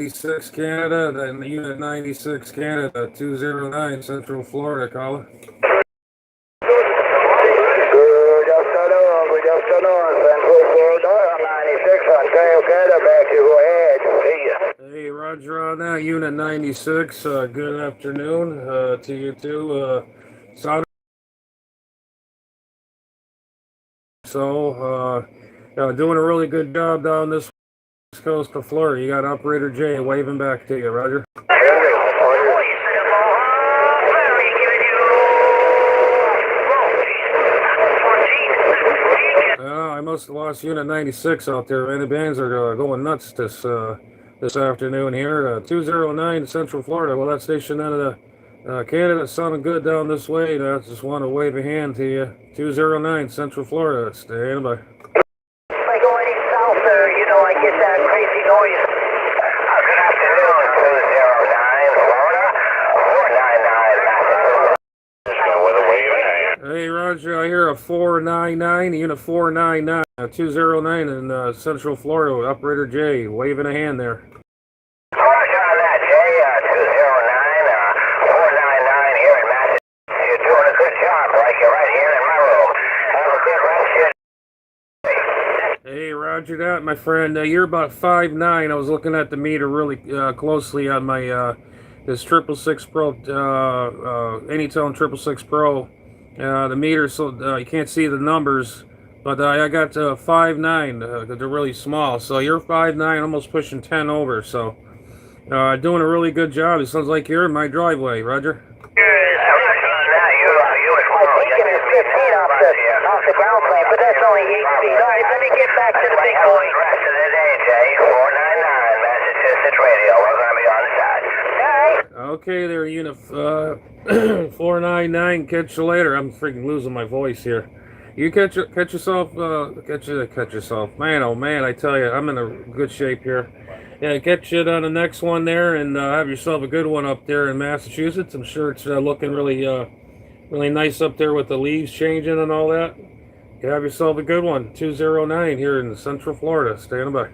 96 Canada, then Unit 96 Canada, 209 Central Florida, caller. Good afternoon, Central Florida, 96 Ontario, Canada, back to go ahead. See ya. Hey, Roger on that, Unit 96, good afternoon to you too. Doing a really good job down this west coast of Florida. You got Operator J waving back to you, Roger. I must have lost Unit 96 out there, man. The bands are going nuts this afternoon here. 209 Central Florida. Well, that station out of Canada sounding good down this way. I just want to wave a hand to you. 209 Central Florida. Stand by. If I go any south there, you know, I get that crazy noise. Good afternoon, 209 Florida, 499 with a wave. Hey, Roger, I hear a 499, Unit 499, 209 in Central Florida. Operator J waving a hand there. Roger on that, Jay, 209, 499 here in Massachusetts. You're doing a good job, like you're right here in my room. Have a good rest. Hey, Roger that, my friend. You're about 5'9". I was looking at the meter really closely on my this 666 Pro, Anytone 666 Pro. The meter, so you can't see the numbers, but I got 5'9". They're really small. So you're 5'9", almost pushing 10 over. So doing a really good job. It sounds like you're in my driveway, Roger. Off the ground plane, but that's only 8 feet. All right, let me get back to the big boy. Rest of the day, Jay. 499 Massachusetts Radio. We're going to be on the side. All right. Okay, there, Unit 499. Catch you later. I'm freaking losing my voice here. You catch yourself. Catch yourself. Man, oh man, I tell you, I'm in a good shape here. Yeah, catch you on the next one there, and have yourself a good one up there in Massachusetts. I'm sure it's looking really nice up there with the leaves changing and all that. You have yourself a good one. 209 here in Central Florida. Stand by.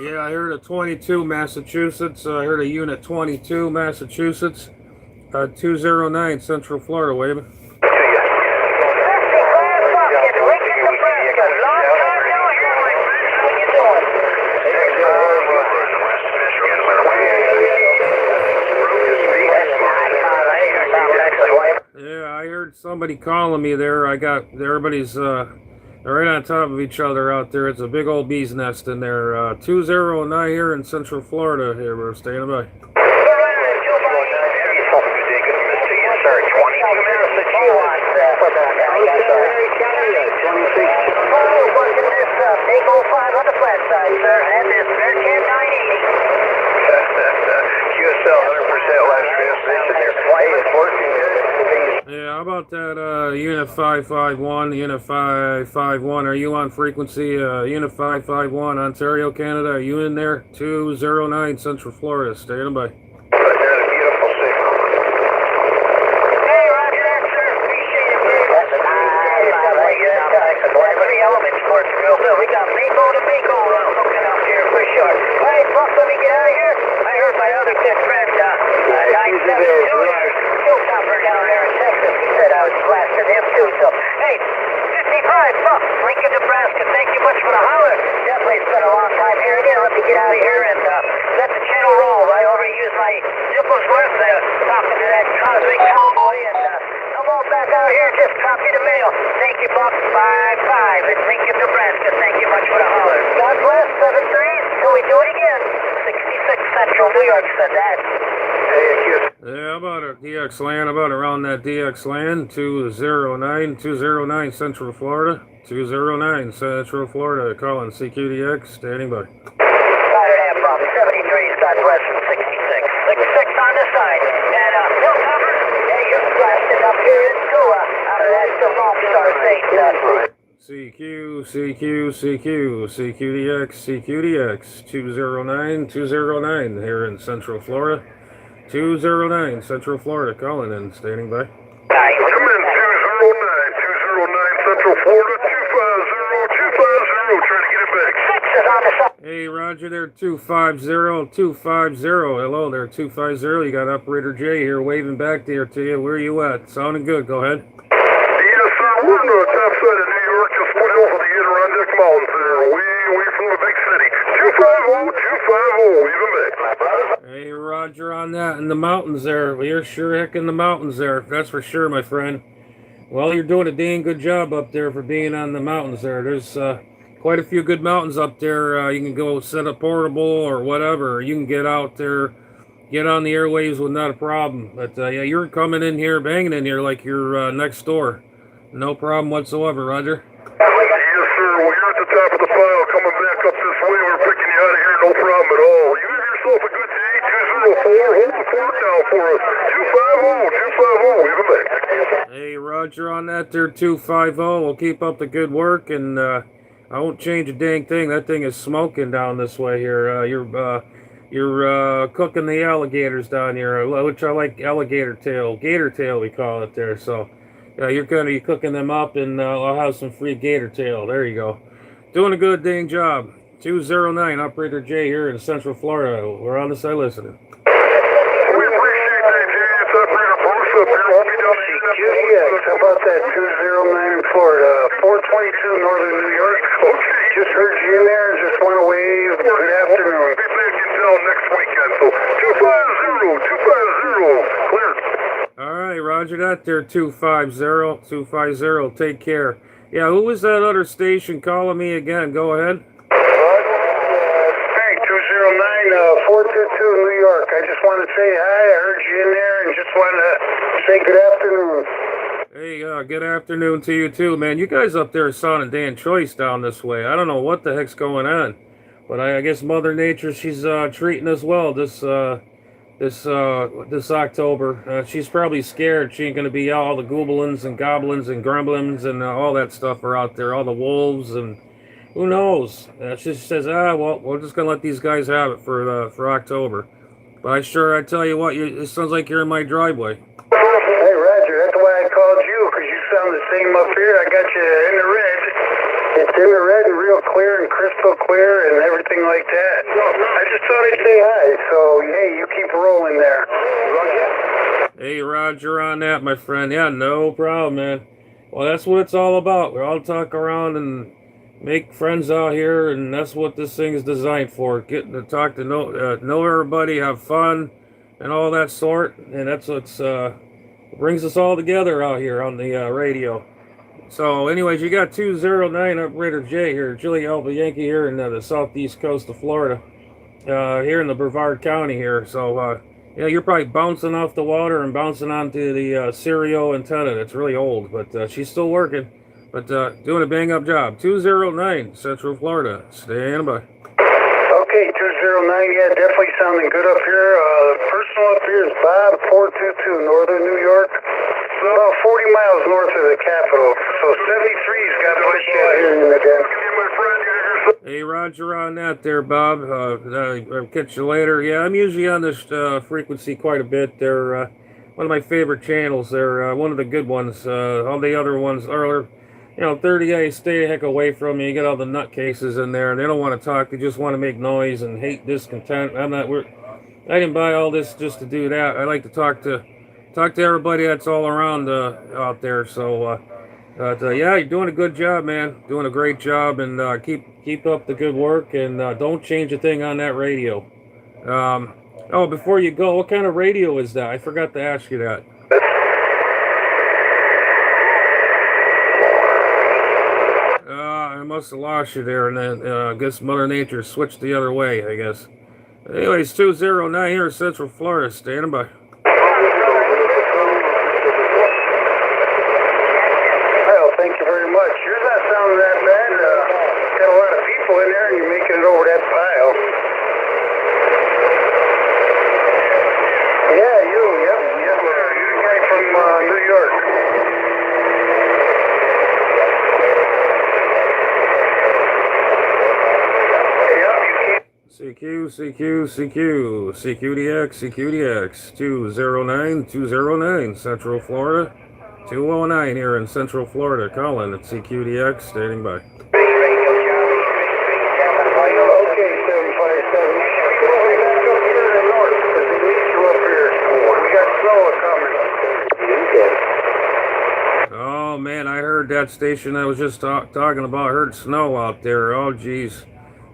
Yeah, I heard a 22 Massachusetts. I heard a Unit 22 Massachusetts. 209 Central Florida, waving. Yeah, I heard somebody calling me there. Everybody's right on top of each other out there. It's a big old bee's nest in there. 209 here in Central Florida. Here, we're standing by. Yeah, how about that Unit 551, Unit 551, are you on frequency? Unit 551, Ontario, Canada, are you in there? 209 Central Florida, standing by. Yeah, about a DX land, about around that DX land, 209 Central Florida, 209 Central Florida, calling CQDX, standing by. 73 Southwest from 66. 66 on the side. And hill cover. Yeah, you're blasting up here into out of that Lone Star State. CQDX, 209 here in Central Florida. 209 Central Florida, calling in, standing by. Aye. Come in, 209 Central Florida, 250, trying to get it back. 6 is on the side. Hey, Roger there, 250. Hello there, 250. You got Operator J here waving back there to you. Where are you at? Sounding good, go ahead. Yes, sir, we're on the top side of New York, just foot over the Adirondack Mountains there, way from the big city. 250, even back. Hey, Roger on that, in the mountains there. Well, you're sure heck in the mountains there, that's for sure, my friend. Well, you're doing a dang good job up there for being on the mountains there. There's quite a few good mountains up there. You can go set up portable or whatever. You can get out there, get on the airwaves with not a problem. But yeah, you're coming in here, banging in here like you're next door. No problem whatsoever, Roger. Yes, sir, well, you're at the top of the pile, coming back up this way. We're picking you out of here, no problem at all. You have yourself a good day, 204. Hold the fort down for us. 250, even back. Hey, Roger on that there, 250. We'll keep up the good work, and I won't change a dang thing. That thing is smoking down this way here. You're cooking the alligators down here, which I like alligator tail, gator tail we call it there. So you're gonna be cooking them up, and I'll have some free gator tail. There you go. Doing a good dang job. 209 Operator J here in Central Florida. We're on the side listening. We appreciate that, Jay. It's Operator Bruce up here. We'll be down here. QDX, how about that 209 in Florida, 422 Northern New York. Okay. Just heard you in there and just want to wave. Good afternoon. Be back in town next weekend, so 250, clear. All right, Roger that there, 250. Take care. Yeah, who was that other station calling me again? Go ahead. Hey, 209, 422 New York. I just want to say hi. I heard you in there and just want to say good afternoon. Hey, good afternoon to you too, man. You guys up there are sounding damn choice down this way. I don't know what the heck's going on, but I guess Mother Nature, she's treating us well this October. She's probably scared she ain't gonna be all the goblins and goblins and gremlins and all that stuff are out there, all the wolves and who knows. She says, well, we're just gonna let these guys have it for October. But I tell you what, it sounds like you're in my driveway. Hey, Roger, that's why I called you, because you sound the same up here. I got you in the red. It's in the red and real clear and crystal clear and everything like that. I just thought I'd say hi, so hey, you keep rolling there. Hey, Roger on that, my friend. Yeah, no problem, man. Well, that's what it's all about. We all talk around and make friends out here, and that's what this thing is designed for. Getting to talk to know everybody, have fun, and all that sort. And that's what's brings us all together out here on the radio. So, anyways, you got 209 Operator J here, Julie Alpha Yankee here in the southeast coast of Florida, here in the Brevard County here. So, yeah, you're probably bouncing off the water and bouncing onto the stereo antenna. It's really old, but she's still working. But doing a bang-up job. 209 Central Florida. Stand by. Okay, 209, yeah, definitely sounding good up here. Personal up here is Bob, 422 Northern New York. About 40 miles north of the capital. So 73's got to push you out here again. Hey, Roger on that there, Bob. I'll catch you later. Yeah, I'm usually on this frequency quite a bit. They're one of my favorite channels. They're one of the good ones. All the other ones are, 30 guys stay a heck away from me. You get all the nutcases in there, and they don't want to talk. They just want to make noise and hate discontent. I didn't buy all this just to do that. I like to talk to everybody that's all around out there. So, yeah, you're doing a good job, man. Doing a great job, and keep up the good work, and don't change a thing on that radio. Before you go, what kind of radio is that? I forgot to ask you that. I must have lost you there, and then I guess Mother Nature switched the other way, I guess. Anyways, 209 here in Central Florida. Standing by. Well, thank you very much. You're not sounding that bad. Got a lot of people in there, and you're making it over that pile. Yeah, you. Yep, sir. You're the guy from New York. CQDX, 209 Central Florida. 209 here in Central Florida. Calling at CQDX, standing by. Okay, 757. Oh man, I heard that station I was just talking about. I heard snow out there. Oh geez,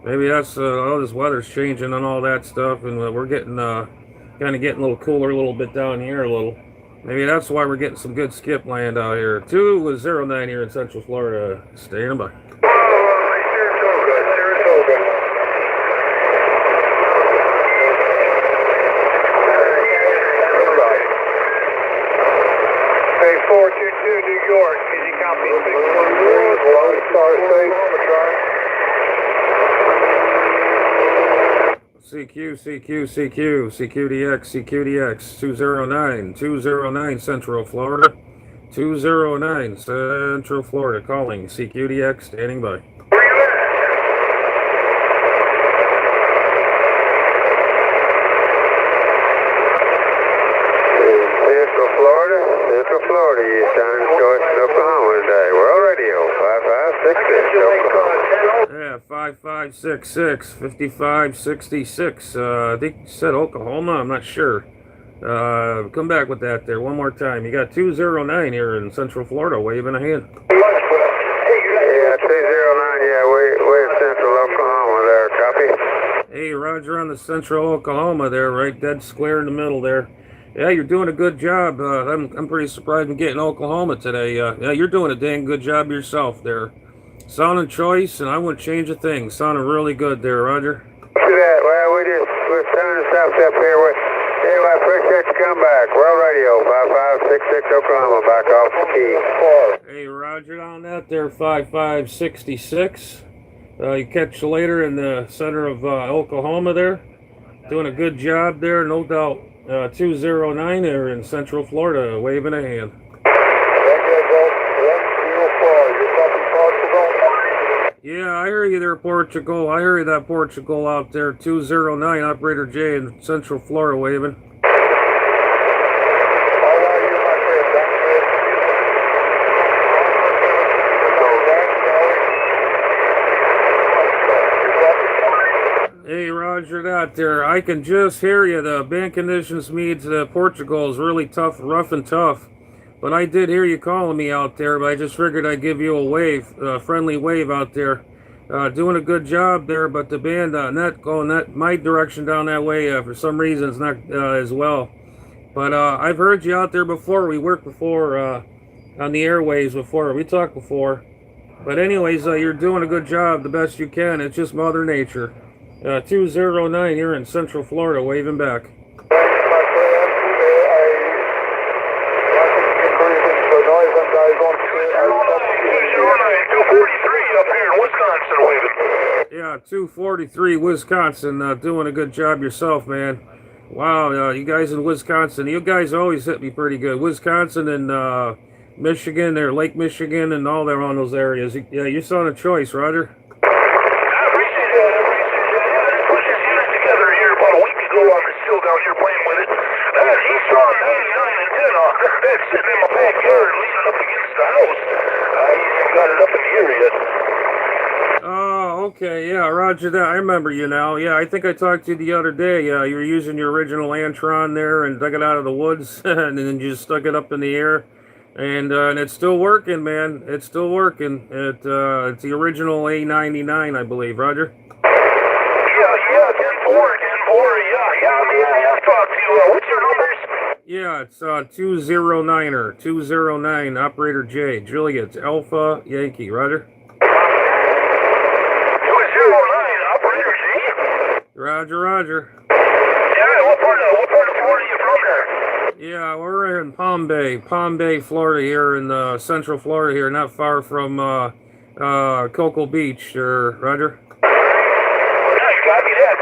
maybe that's all this weather's changing and all that stuff, and we're getting kind of getting a little cooler a little bit down here a little. Maybe that's why we're getting some good skip land out here. 209 here in Central Florida. Standing by. Hey, 422 New York, can you copy 613? CQDX, 209 Central Florida. 209 Central Florida, calling CQDX, standing by. Central Florida, you sound choice in Oklahoma today. World Radio, 5566 Oklahoma. Yeah, 5566, 5566. I think you said Oklahoma, I'm not sure. Come back with that there one more time. You got 209 here in Central Florida, waving a hand. Yeah, 209, yeah, we're in Central Oklahoma there, copy. Hey, Roger on the Central Oklahoma there, right dead square in the middle there. Yeah, you're doing a good job. I'm pretty surprised in getting Oklahoma today. Yeah, you're doing a dang good job yourself there. Sounding choice, and I wouldn't change a thing. Sounding really good there, Roger. See that? Well, we're turning stuff up here. Anyway, I appreciate you coming back. World Radio, 5566 Oklahoma, back off the key. Hey, Roger on that there, 5566. You catch you later in the center of Oklahoma there. Doing a good job there, no doubt. 209 there in Central Florida, waving a hand. Yeah, I hear you there, Portugal. I hear you that Portugal out there. 209, Operator J in Central Florida, waving. Hey, Roger that there. I can just hear you. The band conditions means Portugal is really tough, rough and tough. But I did hear you calling me out there, but I just figured I'd give you a wave, a friendly wave out there. Doing a good job there, but the band not going that my direction down that way for some reason it's not as well. But I've heard you out there before. We worked before on the airwaves before. We talked before. But anyways, you're doing a good job, the best you can. It's just Mother Nature. 209 here in Central Florida, waving back. Yeah, 243 Wisconsin, doing a good job yourself, man. Wow, you guys in Wisconsin, you guys always hit me pretty good. Wisconsin and Michigan, or Lake Michigan, and all there on those areas. Yeah, you saw a choice, Roger. Down here playing with it. He's throwing 99 and 10 off. That's sitting in my backyard, leaning up against the house. He hasn't got it up in the air yet. Oh, okay, yeah, Roger that. I remember you now. Yeah, I think I talked to you the other day. You were using your original Antron there and dug it out of the woods, and then you just stuck it up in the air. And it's still working, man. It's still working. It's the original A99, I believe, Roger. Yeah, 10-4. Yeah, I've talked to you. What's your numbers? Yeah, it's 209er, 209, Operator J, Juliet, Alpha, Yankee, Roger. 209, Operator J? Roger. Yeah, what part of Florida are you from there? Yeah, we're in Palm Bay, Florida here in Central Florida here, not far from Cocoa Beach, Roger. Copy that.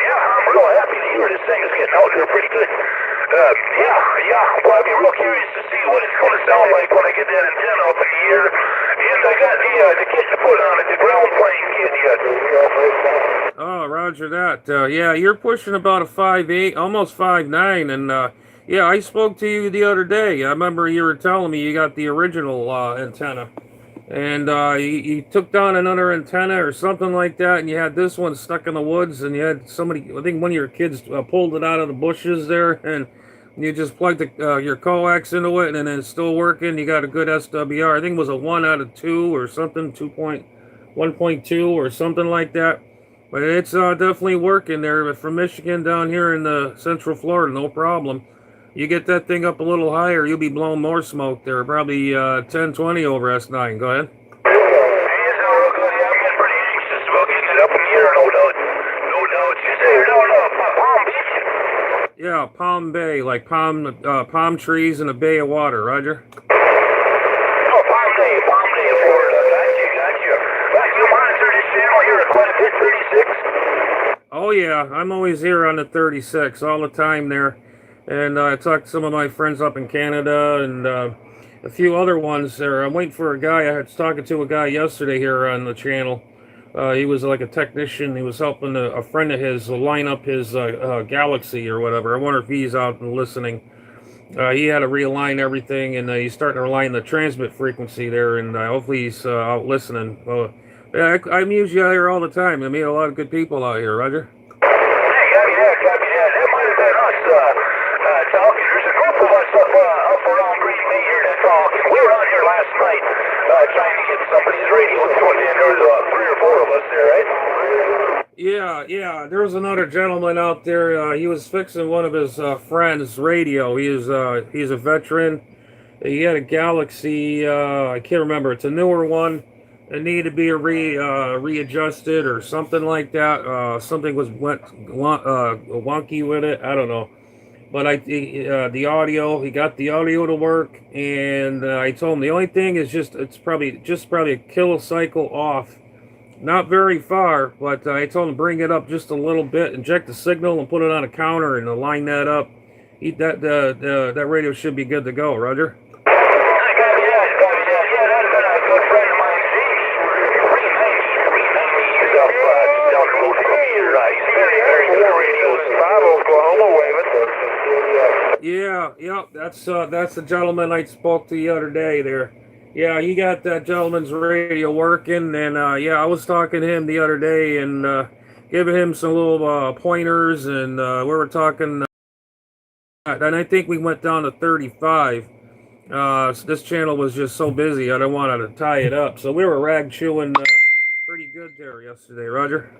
Yeah, I'm real happy to hear this thing is getting out here pretty good. Yeah. Well, I'd be real curious to to see what it's going to sound like when I get that antenna up in the air. And I got the kit to put on it, the ground plane kit yet. Oh, roger that. Yeah, you're pushing about a 5'8", almost 5'9", and yeah, I spoke to you the other day. I remember you were telling me you got the original antenna, and you took down another antenna or something like that, and you had this one stuck in the woods, and you had somebody, I think one of your kids pulled it out of the bushes there, and you just plugged your coax into it, and then it's still working. You got a good SWR. I think it was a 1 out of 2 or something, 1.2 or something like that. But it's definitely working there. From Michigan down here in Central Florida, no problem. You get that thing up a little higher, you'll be blowing more smoke there. Probably 10, 20 over S9. Go ahead. Hey, it's not real good. Yeah, I'm getting pretty anxious about getting it up in the air, no doubt. No doubt. You say you're down Palm Beach? Yeah, Palm Bay, like palm trees in a bay of water. Roger. Oh, Palm Day, Florida. Gotcha. You monitor this channel here at quite a bit, 36? Oh yeah, I'm always here on the 36 all the time there. And I talked to some of my friends up in Canada and a few other ones there. I'm waiting for a guy. I was talking to a guy yesterday here on the channel. He was like a technician. He was helping a friend of his line up his Galaxy or whatever. I wonder if he's out and listening. He had to realign everything, and he's starting to align the transmit frequency there, and hopefully he's out listening. Yeah, I amuse you out here all the time. I meet a lot of good people out here, Roger. Hey, copy that. That might have been us talking. There's a group of us up around Green Bay here that talk. And we were out here last night trying to get somebody's radio tuned in. There was 3 or 4 of us there, right? Yeah. There was another gentleman out there. He was fixing one of his friends' radio. He's a veteran. He had a Galaxy. I can't remember. It's a newer one. It needed to be readjusted or something like that. Something went wonky with it. I don't know. But the audio, he got the audio to work, and I told him the only thing is it's probably a kilocycle off. Not very far, but I told him to bring it up just a little bit, inject the signal, and put it on a counter and line that up. That radio should be good to go, Roger. Yeah, that's the gentleman I spoke to the other day there. Yeah, he got that gentleman's radio working, and yeah, I was talking to him the other day and giving him some little pointers, and we were talking, and I think we went down to 35. So this channel was just so busy, I don't want to tie it up. So we were rag chewing pretty good there yesterday, Roger.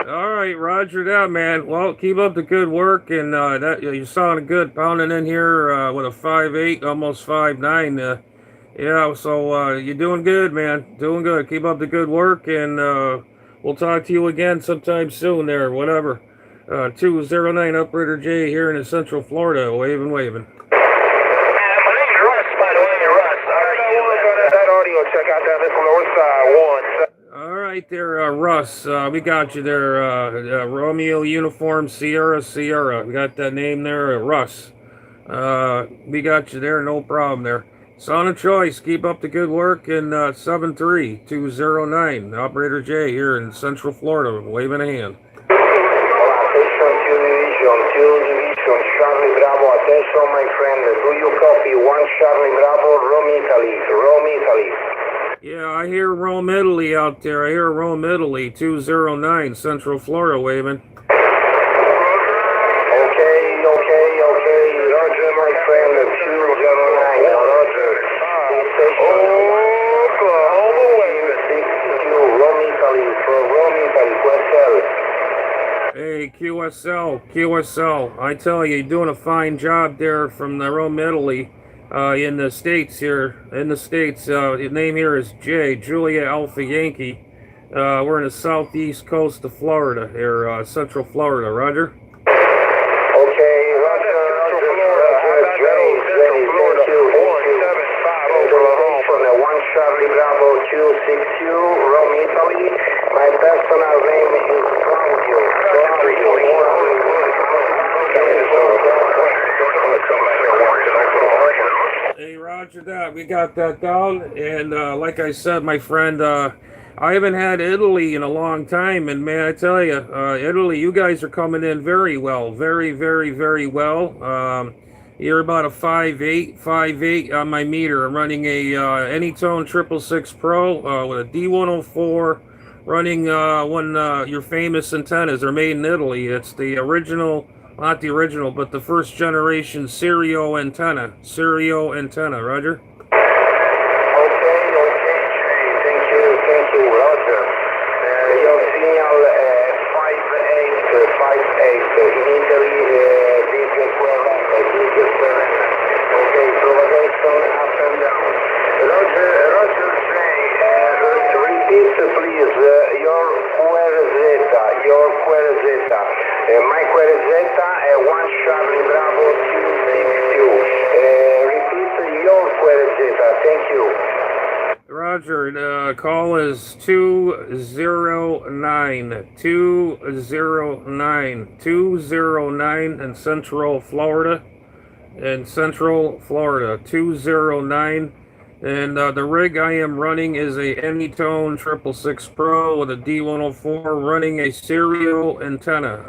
All right, Roger that, man. Well, keep up the good work, and that you sounded good pounding in here with a 5'8", almost 5'9". Yeah, so you're doing good, man. Doing good. Keep up the good work, and we'll talk to you again sometime soon there, whatever. 209 Uprider J here in Central Florida, waving. My name's Russ, by the way, Russ. That audio check out down this north side, 1. All right there, Russ. We got you there. Romeo Uniform Sierra. We got that name there, Russ. We got you there, no problem there. Son of choice, keep up the good work, and 73209 Operator J here in Central Florida, waving a hand. Division, Charlie Bravo, attention my friend, do you copy? 1 Charlie Bravo, Rome, Italy. Yeah, I hear Rome, Italy out there. I hear Rome, Italy, 209 Central Florida, waving. Okay, Roger my friend, 209, Roger. Oklahoma waving. 62, Rome, Italy, QSL. Hey, QSL, I tell you, you're doing a fine job there from the Rome, Italy, in the States here. His name here is Julia Alpha Yankee. We're in the southeast coast of Florida here, Central Florida, Roger? Okay, Roger, Jay, 175 Oklahoma, from the 1 shot. 262, Rome, Italy. My personal name is Claudio. Hey, Roger that. We got that down. And like I said, my friend, I haven't had Italy in a long time. And man, I tell you, Italy, you guys are coming in very well. Very, very, very well. You're about a 5'8" on my meter. I'm running a Anytone 666 Pro with a D104, running your famous antennas. They're made in Italy. It's the original, not the original, but the first generation Stereo antenna. Stereo antenna, Roger. Okay, thank you, Roger. Your signal 5'8", in Italy, big Serena. Okay, propagation up and down. Roger J, repeat please your Querezeta. My Querezeta, 1 Charlie Bravo 262. Repeat your Querezeta, thank you. Roger, call is 209 in Central Florida. 209. And the rig I am running is a Anytone 666 Pro with a D104, running a stereo antenna,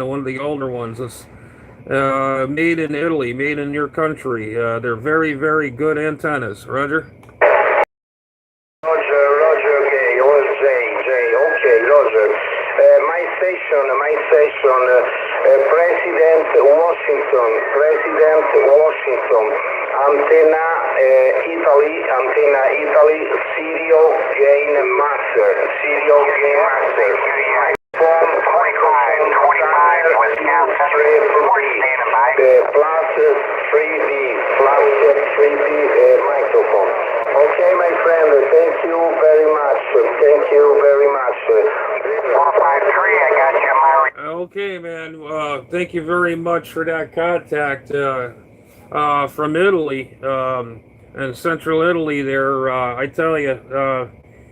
one of the older ones. It's made in Italy, made in your country. They're very, very good antennas. Roger. Roger, okay, okay, Roger. My station, President Washington, antenna Italy, serial gain master. Phone 25, Wisconsin, plus 3B, microphone. Okay, my friend, thank you very much. 453, I got you, Mary. Okay, man. Thank you very much for that contact from Italy, and Central Italy there. I tell you,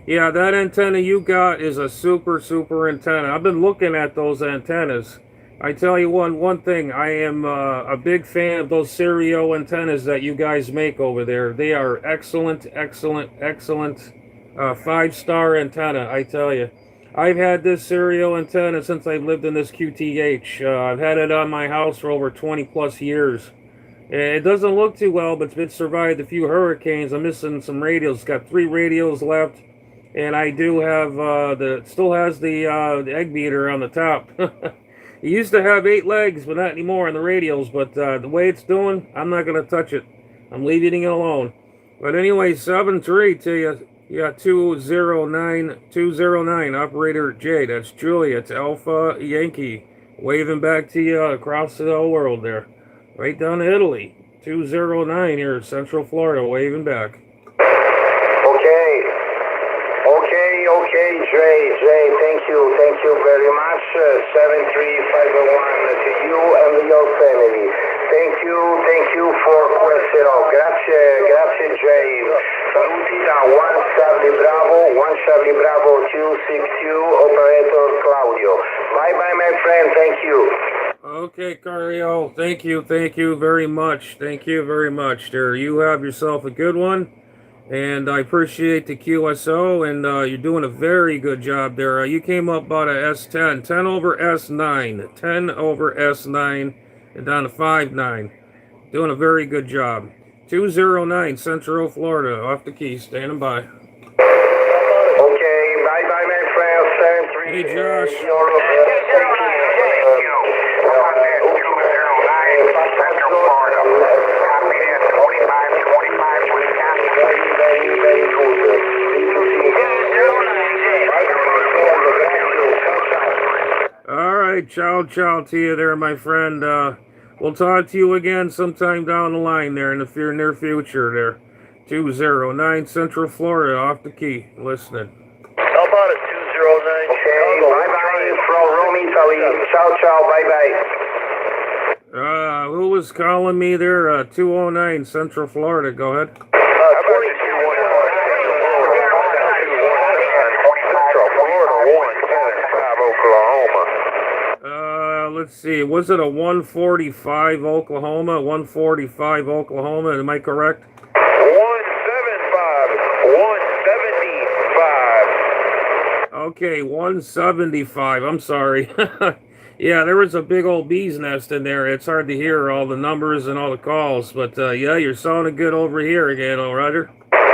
yeah, that antenna you got is a super, super antenna. I've been looking at those antennas. I tell you one thing, I am a big fan of those stereo antennas that you guys make over there. They are excellent, 5-star antenna, I tell you. I've had this stereo antenna since I've lived in this QTH. I've had it on my house for over 20 plus years. It doesn't look too well, but it survived a few hurricanes. I'm missing some radios. It's got 3 radios left, and I do have still has the egg beater on the top. It used to have 8 legs, but not anymore on the radios. But the way it's doing, I'm not going to touch it. I'm leaving it alone. But anyway, 7-3 to you. You got 209, Operator J. That's Julia. It's Alpha Yankee. Waving back to you across the whole world there. Right down to Italy. 209 here in Central Florida. Waving back. Okay, Jay, thank you very much. 73501 to you and your family. Thank you for questo. Grazie Jay. Saluti da 1 Charlie Bravo 262, Operator Claudio. Bye my friend, thank you. Okay, Cario, thank you very much. Thank you very much there. You have yourself a good one. And I appreciate the QSO, and you're doing a very good job there. You came up about a S10, 10 over S9, and down to 5.9. Doing a very good job. 209 Central Florida, off the key, standing by. Okay, bye my friend. 73. Hey, Josh. All right, ciao to you there, my friend. We'll talk to you again sometime down the line there in the near future there. 209 Central Florida, off the key, listening. How about it, 209? Okay, bye-bye from Rome, Italy. Ciao, bye-bye. Who was calling me there? 209 Central Florida, go ahead. 22. let's see. Was it a 145 Oklahoma? 145 Oklahoma. Am I correct? 175. 175. Okay, 175. I'm sorry. Yeah, there was a big old bee's nest in there. It's hard to hear all the numbers and all the calls, but yeah, you're sounding good over here again, all Roger. All right.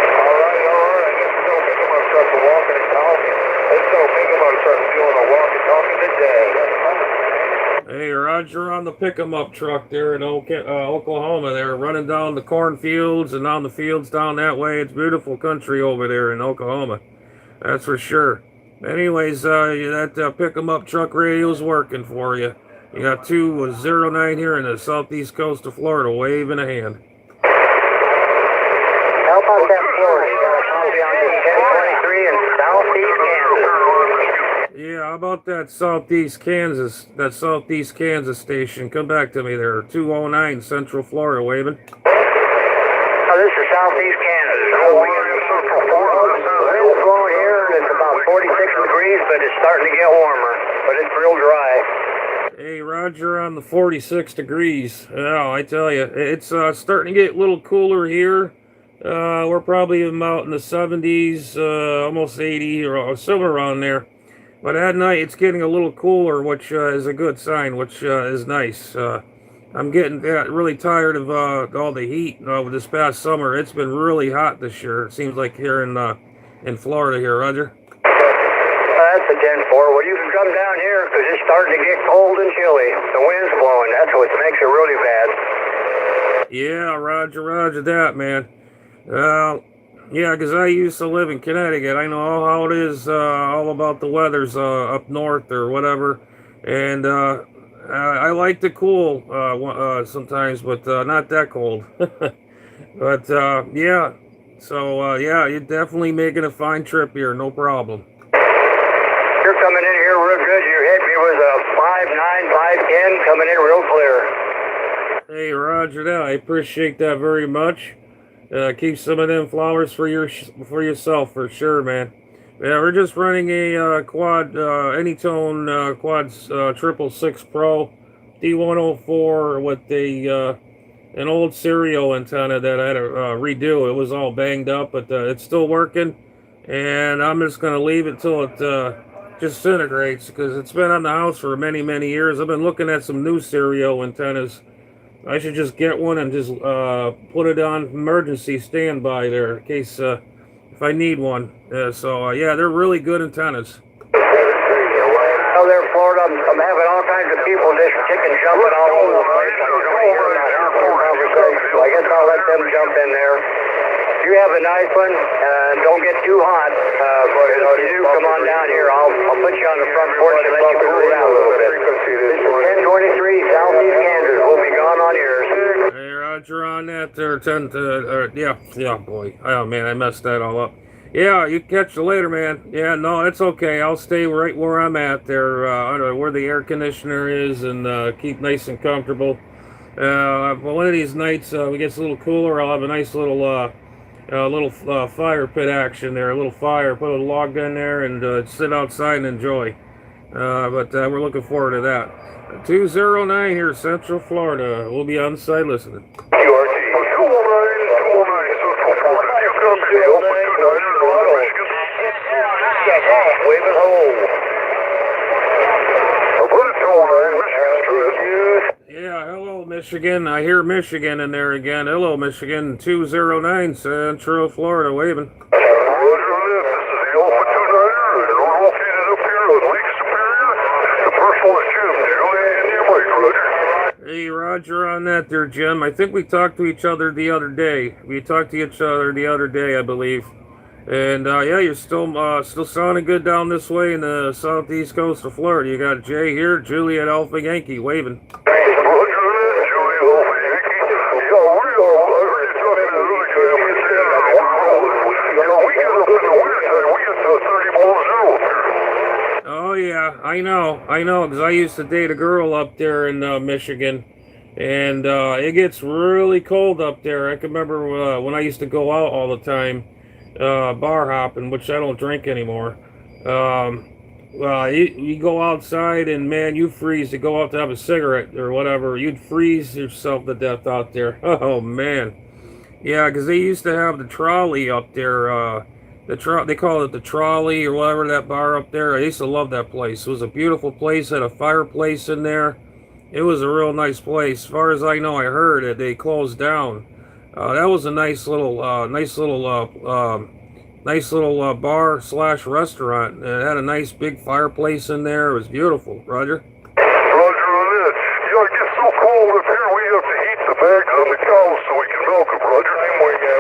I guess it's no big amount of truck for walking and talking. It's no big amount of truck doing a walking talking today. Hey, Roger on the pick-em-up truck there in Oklahoma. They're running down the cornfields and down the fields down that way. It's beautiful country over there in Oklahoma. That's for sure. Anyways, that pick-em-up truck radio's working for you. You got 209 here in the southeast coast of Florida, waving a hand. How about that Florida? You got a copy on the 1023 in southeast Kansas. Yeah, how about that southeast Kansas station? Come back to me there. 209 Central Florida, waving. Oh, this is southeast Kansas. Wind's blowing here, and it's about 46 degrees, but it's starting to get warmer. But it's real dry. Hey, Roger on the 46 degrees. Oh, I tell you, it's starting to get a little cooler here. We're probably about in the 70s, almost 80, or somewhere around there. But at night, it's getting a little cooler, which is a good sign, which is nice. I'm getting really tired of all the heat this past summer. It's been really hot this year. It seems like here in Florida here, Roger. That's a 10-4. Well, you can come down here because it's starting to get cold and chilly. The wind's blowing. That's what makes it really bad. Yeah, Roger that, man. Yeah, because I used to live in Connecticut. I know how it is, all about the weathers up north or whatever. And I like the cool sometimes, but not that cold. But yeah, so yeah, you're definitely making a fine trip here, no problem. You're coming in here real good. You hit me with a 5.9, 5.10 coming in real clear. Hey, Roger that. I appreciate that very much. Keep some of them flowers for yourself for sure, man. Yeah, we're just running a quad, Anytone quad 666 Pro D104 with an old serial antenna that I had to redo. It was all banged up, but it's still working. And I'm just going to leave it till it disintegrates because it's been on the house for many, many years. I've been looking at some new serial antennas. I should just get one and just put it on emergency standby there in case if I need one. So yeah, they're really good antennas. Oh, there in Florida, I'm having all kinds of people just chicken jumping all over the place. So I guess I'll let them jump in there. You have a nice one, and don't get too hot. But if you do, come on down here. I'll put you on the front porch and let you cool down a little bit. This is 1023 Southeast Kansas. We'll be gone on yours. Hey, Roger on that there. Yeah, boy. Oh, man, I messed that all up. Yeah, you catch you later, man. Yeah, no, it's okay. I'll stay right where I'm at there, where the air conditioner is, and keep nice and comfortable. One of these nights, it gets a little cooler. I'll have a nice little fire pit action there. A little fire, put a log in there, and sit outside and enjoy. But we're looking forward to that. 209 here, Central Florida. We'll be on site listening. QRT 209 Central Florida. You come to the Alpha 29 Michigan. Wave it home. Alberta 209 Michigan. Yeah, hello, Michigan. I hear Michigan in there again. Hello, Michigan. 209 Central Florida, waving. Roger that. This is the Alpha 29er, and we're located up here on Lake Superior. The first one is Jim. Juliet India Mike, Roger. Hey, Roger on that there, Jim. I think we talked to each other the other day. I believe. And yeah, you're still sounding good down this way in the southeast coast of Florida. You got Jay here, Juliet Alpha Yankee, waving. Roger that, Juliet Alpha Yankee. Yeah, I heard you talking to really good. We get up in the wintertime, we get to 30 below zero up here. Oh yeah, I know, because I used to date a girl up there in Michigan, and it gets really cold up there. I can remember when I used to go out all the time, bar hopping, which I don't drink anymore. You go outside and man, you freeze to go out to have a cigarette or whatever. You'd freeze yourself to death out there. Oh man, yeah, because they used to have the trolley up there. They call it the trolley or whatever, that bar up there. I used to love that place. It was a beautiful place. Had a fireplace in there. It was a real nice place. As far as I know, I heard it. They closed down. That was a nice little bar slash restaurant. It had a nice big fireplace in there. It was beautiful. Roger. Roger on that. You know, it gets so cold up here, we have to heat the bags on the cows so we can milk them, Roger.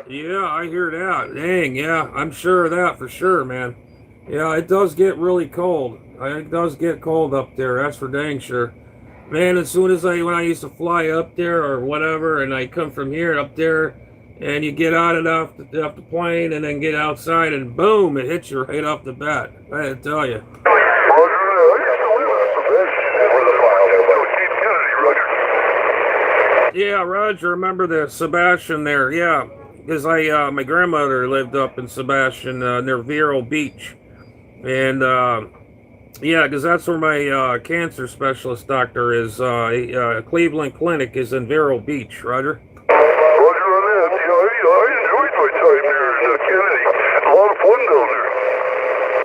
Yeah, I hear that. Dang, yeah, I'm sure of that for sure, man. Yeah, it does get really cold. It does get cold up there. That's for dang sure. Man, as soon as when I used to fly up there or whatever, and I come from here up there, and you get out of off the plane and then get outside, and boom, it hits you right off the bat. I had to tell you. Roger, I used to live in Sebastian for the while. That was Kennedy, Roger. Yeah, Roger, remember the Sebastian there? Yeah, because my grandmother lived up in Sebastian near Vero Beach, and yeah, because that's where my cancer specialist doctor is. Cleveland Clinic is in Vero Beach, Roger. Roger on that. I enjoyed my time there in Kennedy. A lot of fun down there.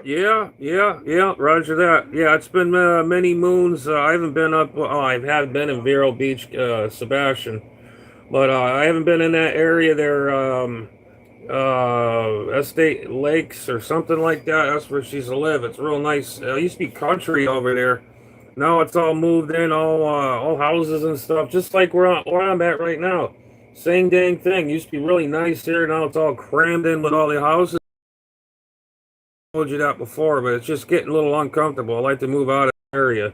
Yeah, Roger that. Yeah, it's been many moons. I haven't been up. Oh, I have been in Vero Beach, Sebastian, but I haven't been in that area there. Estate Lakes or something like that. That's where she used to live. It's real nice. It used to be country over there. Now it's all moved in, all houses and stuff, just like where I'm at right now. Same dang thing. Used to be really nice here. Now it's all crammed in with all the houses. I told you that before, but it's just getting a little uncomfortable. I like to move out of the area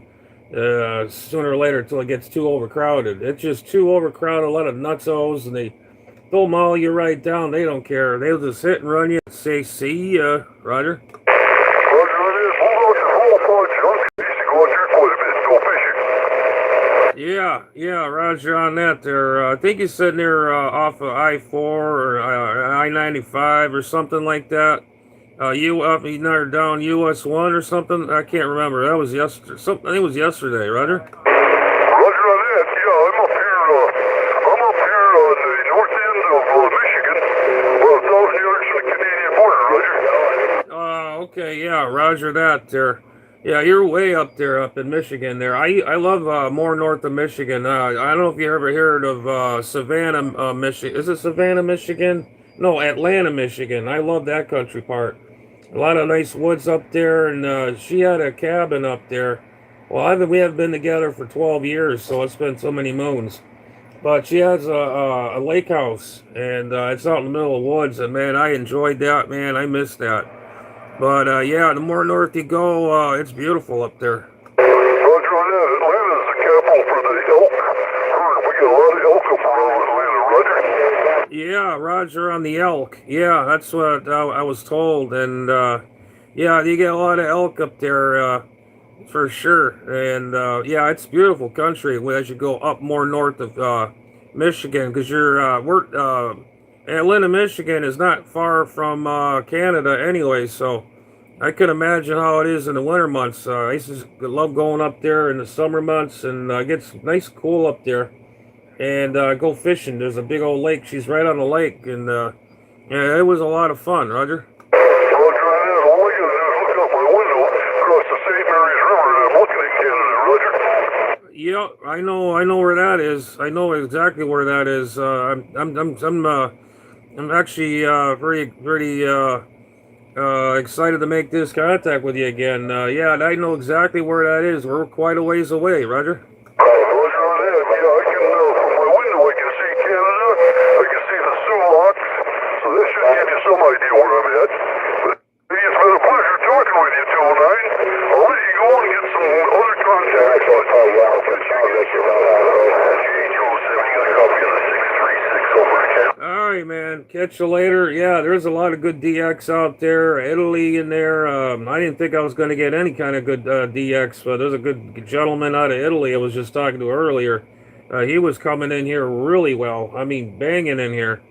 sooner or later until it gets too overcrowded. It's just too overcrowded. A lot of nutsos, and they'll maul you right down. They don't care. They'll just hit and run you and say, see ya, Roger. Roger, it is. Hold on your whole pod junk. I used to go out there quite a bit, go fishing. Yeah, Roger on that there. I think he's sitting there off of I-4 or I-95 or something like that. You up, down US 1 or something. I can't remember. That was yesterday. I think it was yesterday, Roger. Roger on that. Yeah, I'm up here on the north end of Michigan. Well, 1,000 yards from the Canadian border, Roger. Okay, yeah, Roger that there. Yeah, you're way up there, up in Michigan there. I love more north of Michigan. I don't know if you ever heard of Savannah, Michigan. Is it Savannah, Michigan? No, Atlanta, Michigan. I love that country part. A lot of nice woods up there, and she had a cabin up there. Well, we have been together for 12 years, so it's been so many moons. But she has a lake house, and it's out in the middle of the woods, and man, I enjoyed that, man. I missed that. But yeah, the more north you go, it's beautiful up there. Roger on that. Atlanta is the capital for the elk. We get a lot of elk up around Atlanta, Roger. Yeah, Roger on the elk. Yeah, that's what I was told. And yeah, you get a lot of elk up there for sure. And yeah, it's beautiful country as you go up more north of Michigan, because Atlanta, Michigan is not far from Canada anyway. So I can imagine how it is in the winter months. I used to love going up there in the summer months, and it gets nice cool up there. And go fishing. There's a big old lake. She's right on the lake, and yeah, it was a lot of fun, Roger. Roger, all I gotta do is look out my window across the St. Mary's River, and I'm looking at Canada, Roger. Yeah, I know where that is. I know exactly where that is. I'm actually pretty excited to make this contact with you again. Yeah, I know exactly where that is. We're quite a ways away, Roger. Some idea where I'm at. But it's been a pleasure talking with you, 209. I'll let you go and get some other contacts. All right, man. Catch you later. Yeah, there's a lot of good DX out there. Italy in there. I didn't think I was going to get any kind of good DX, but there's a good gentleman out of Italy I was just talking to earlier. He was coming in here really well. I mean, banging in here.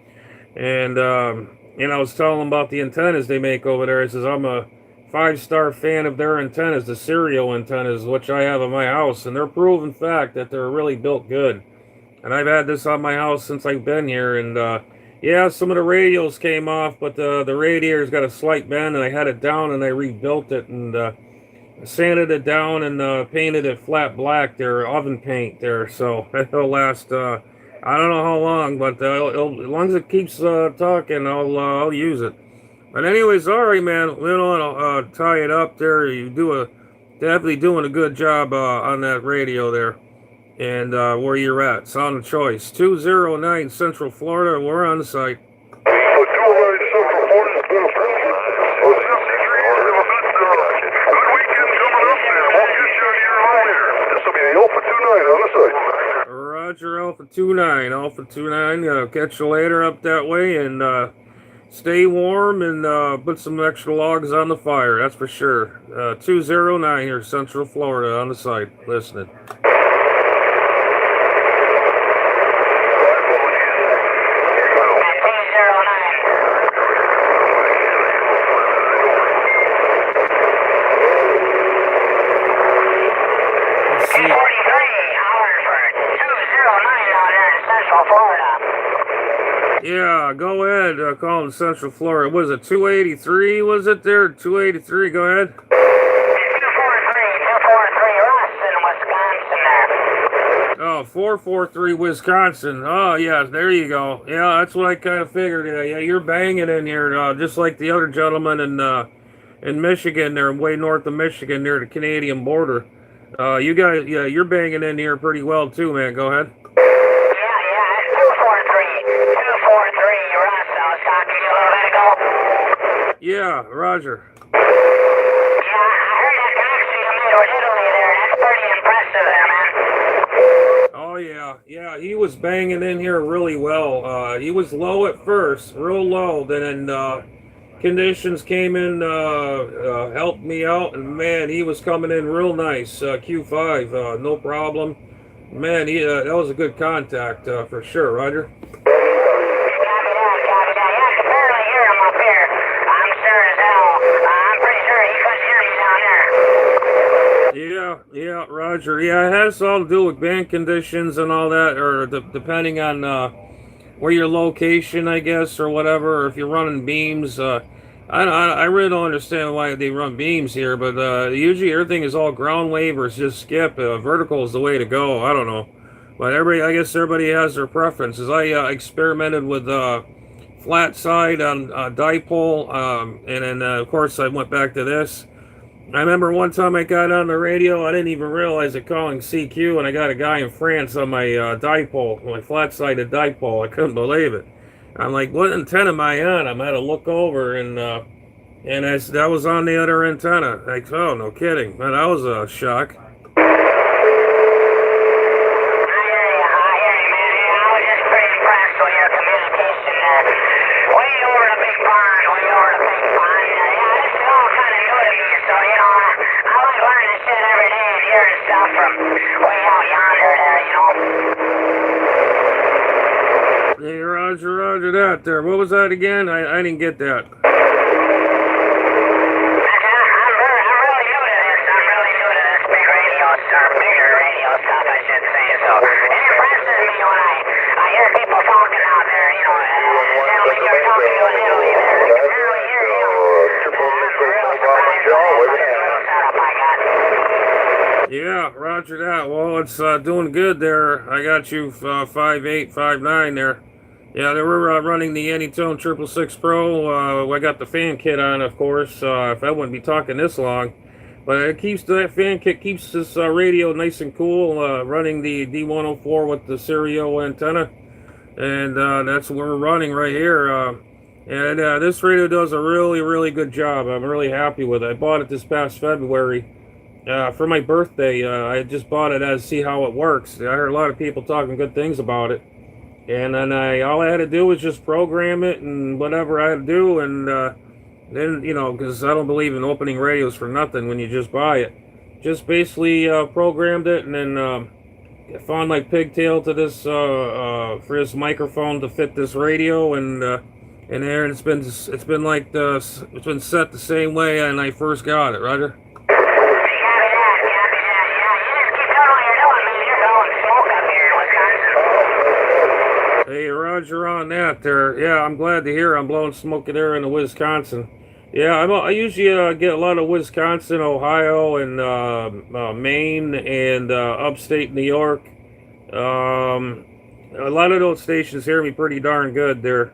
And I was telling him about the antennas they make over there. He says, I'm a 5-star fan of their antennas, the stereo antennas, which I have in my house, and they're proven fact that they're really built good. And I've had this on my house since I've been here, and yeah, some of the radios came off, but the radiator's got a slight bend, and I had it down, and I rebuilt it, and sanded it down, and painted it flat black there, oven paint there, so it'll last, I don't know how long, but as long as it keeps talking, I'll use it. But anyways, all right, man, we don't want to tie it up there. You definitely doing a good job on that radio there. And where you're at, Sound of Choice, 209 Central Florida. We're on the site. 209 Central Florida has been a pleasure. 63 years of a good weekend coming up there. We'll get you out here earlier. This will be the Alpha 29 on the site. Roger, Alpha 29. Alpha 29. Catch you later up that way, and stay warm and put some extra logs on the fire. That's for sure. 209 here, Central Florida, on the site. Listening. Yeah, go ahead. Call in Central Florida. Was it 283? Was it there? 283. Go ahead. 243 Ross in Wisconsin there. Oh, 443 Wisconsin. Oh, yeah, there you go. Yeah, that's what I kind of figured. Yeah, you're banging in here, just like the other gentleman in Michigan there, way north of Michigan, near the Canadian border. You guys, yeah, you're banging in here pretty well too, man. Go ahead. Yeah, Roger. Yeah, I heard that connection you made with Italy there. That's pretty impressive there, man. Oh, yeah, he was banging in here really well. He was low at first, real low. Then conditions came in, helped me out, and man, he was coming in real nice. Q5, no problem. Man, that was a good contact for sure, Roger. Yeah, Roger. Yeah, it has all to do with band conditions and all that, or depending on where your location, I guess, or whatever, or if you're running beams. I really don't understand why they run beams here, but usually everything is all ground wave or just skip. Vertical is the way to go. I don't know. But I guess everybody has their preferences. I experimented with flat side on dipole, and then, of course, I went back to this. I remember one time I got on the radio, I didn't even realize it calling CQ, and I got a guy in France on my dipole, my flat-sided dipole. I couldn't believe it. I'm like, what antenna am I on? I had to look over, and that was on the other antenna. Like, oh, no kidding. Man, that was a shock. Hey, Roger that there. What was that again? I didn't get that. I'm really new to this. I'm really new to this big radio, or bigger radio stuff, I should say. So it impresses me when I hear people talking out there, you know, gentlemen, you're talking to an Italy there. You can barely hear him. I'm real surprised by this little setup I got. Yeah, Roger that. Well, it's doing good there. I got you 5.8, 5.9 there. Yeah, they were running the Anytone 666 Pro. I got the fan kit on, of course. If I wouldn't be talking this long, but that fan kit keeps this radio nice and cool. Running the D104 with the stereo antenna, and that's what we're running right here. And this radio does a really, really good job. I'm really happy with it. I bought it this past February for my birthday. I just bought it to see how it works. I heard a lot of people talking good things about it. And then all I had to do was just program it and whatever I had to do. And then, you know, because I don't believe in opening radios for nothing when you just buy it. Just basically programmed it, and then found my pigtail to this for this microphone to fit this radio, and in there, and it's been like it's been set the same way when I first got it, Roger. Copy that, copy that. Yeah, you just keep doing what you're doing, man. You're blowing smoke up here in Wisconsin. Hey, Roger on that there. Yeah, I'm glad to hear I'm blowing smoke there in Wisconsin. Yeah, I usually get a lot of Wisconsin, Ohio, and Maine, and upstate New York. A lot of those stations hear me pretty darn good there.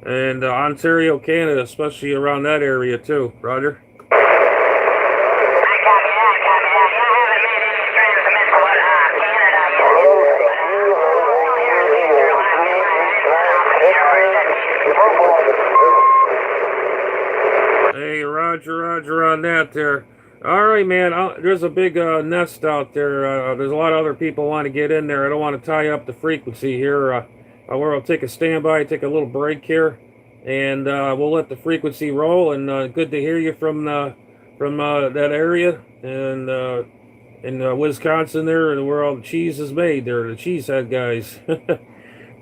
And Ontario, Canada, especially around that area too, Roger. I copy that, copy that. Yeah, I haven't made any transmits with Canada yet. Hey, Roger on that there. All right, man. There's a big nest out there. There's a lot of other people want to get in there. I don't want to tie up the frequency here. We'll take a standby, take a little break here, and we'll let the frequency roll. And good to hear you from that area and in Wisconsin there, where all the cheese is made. There, the cheesehead guys.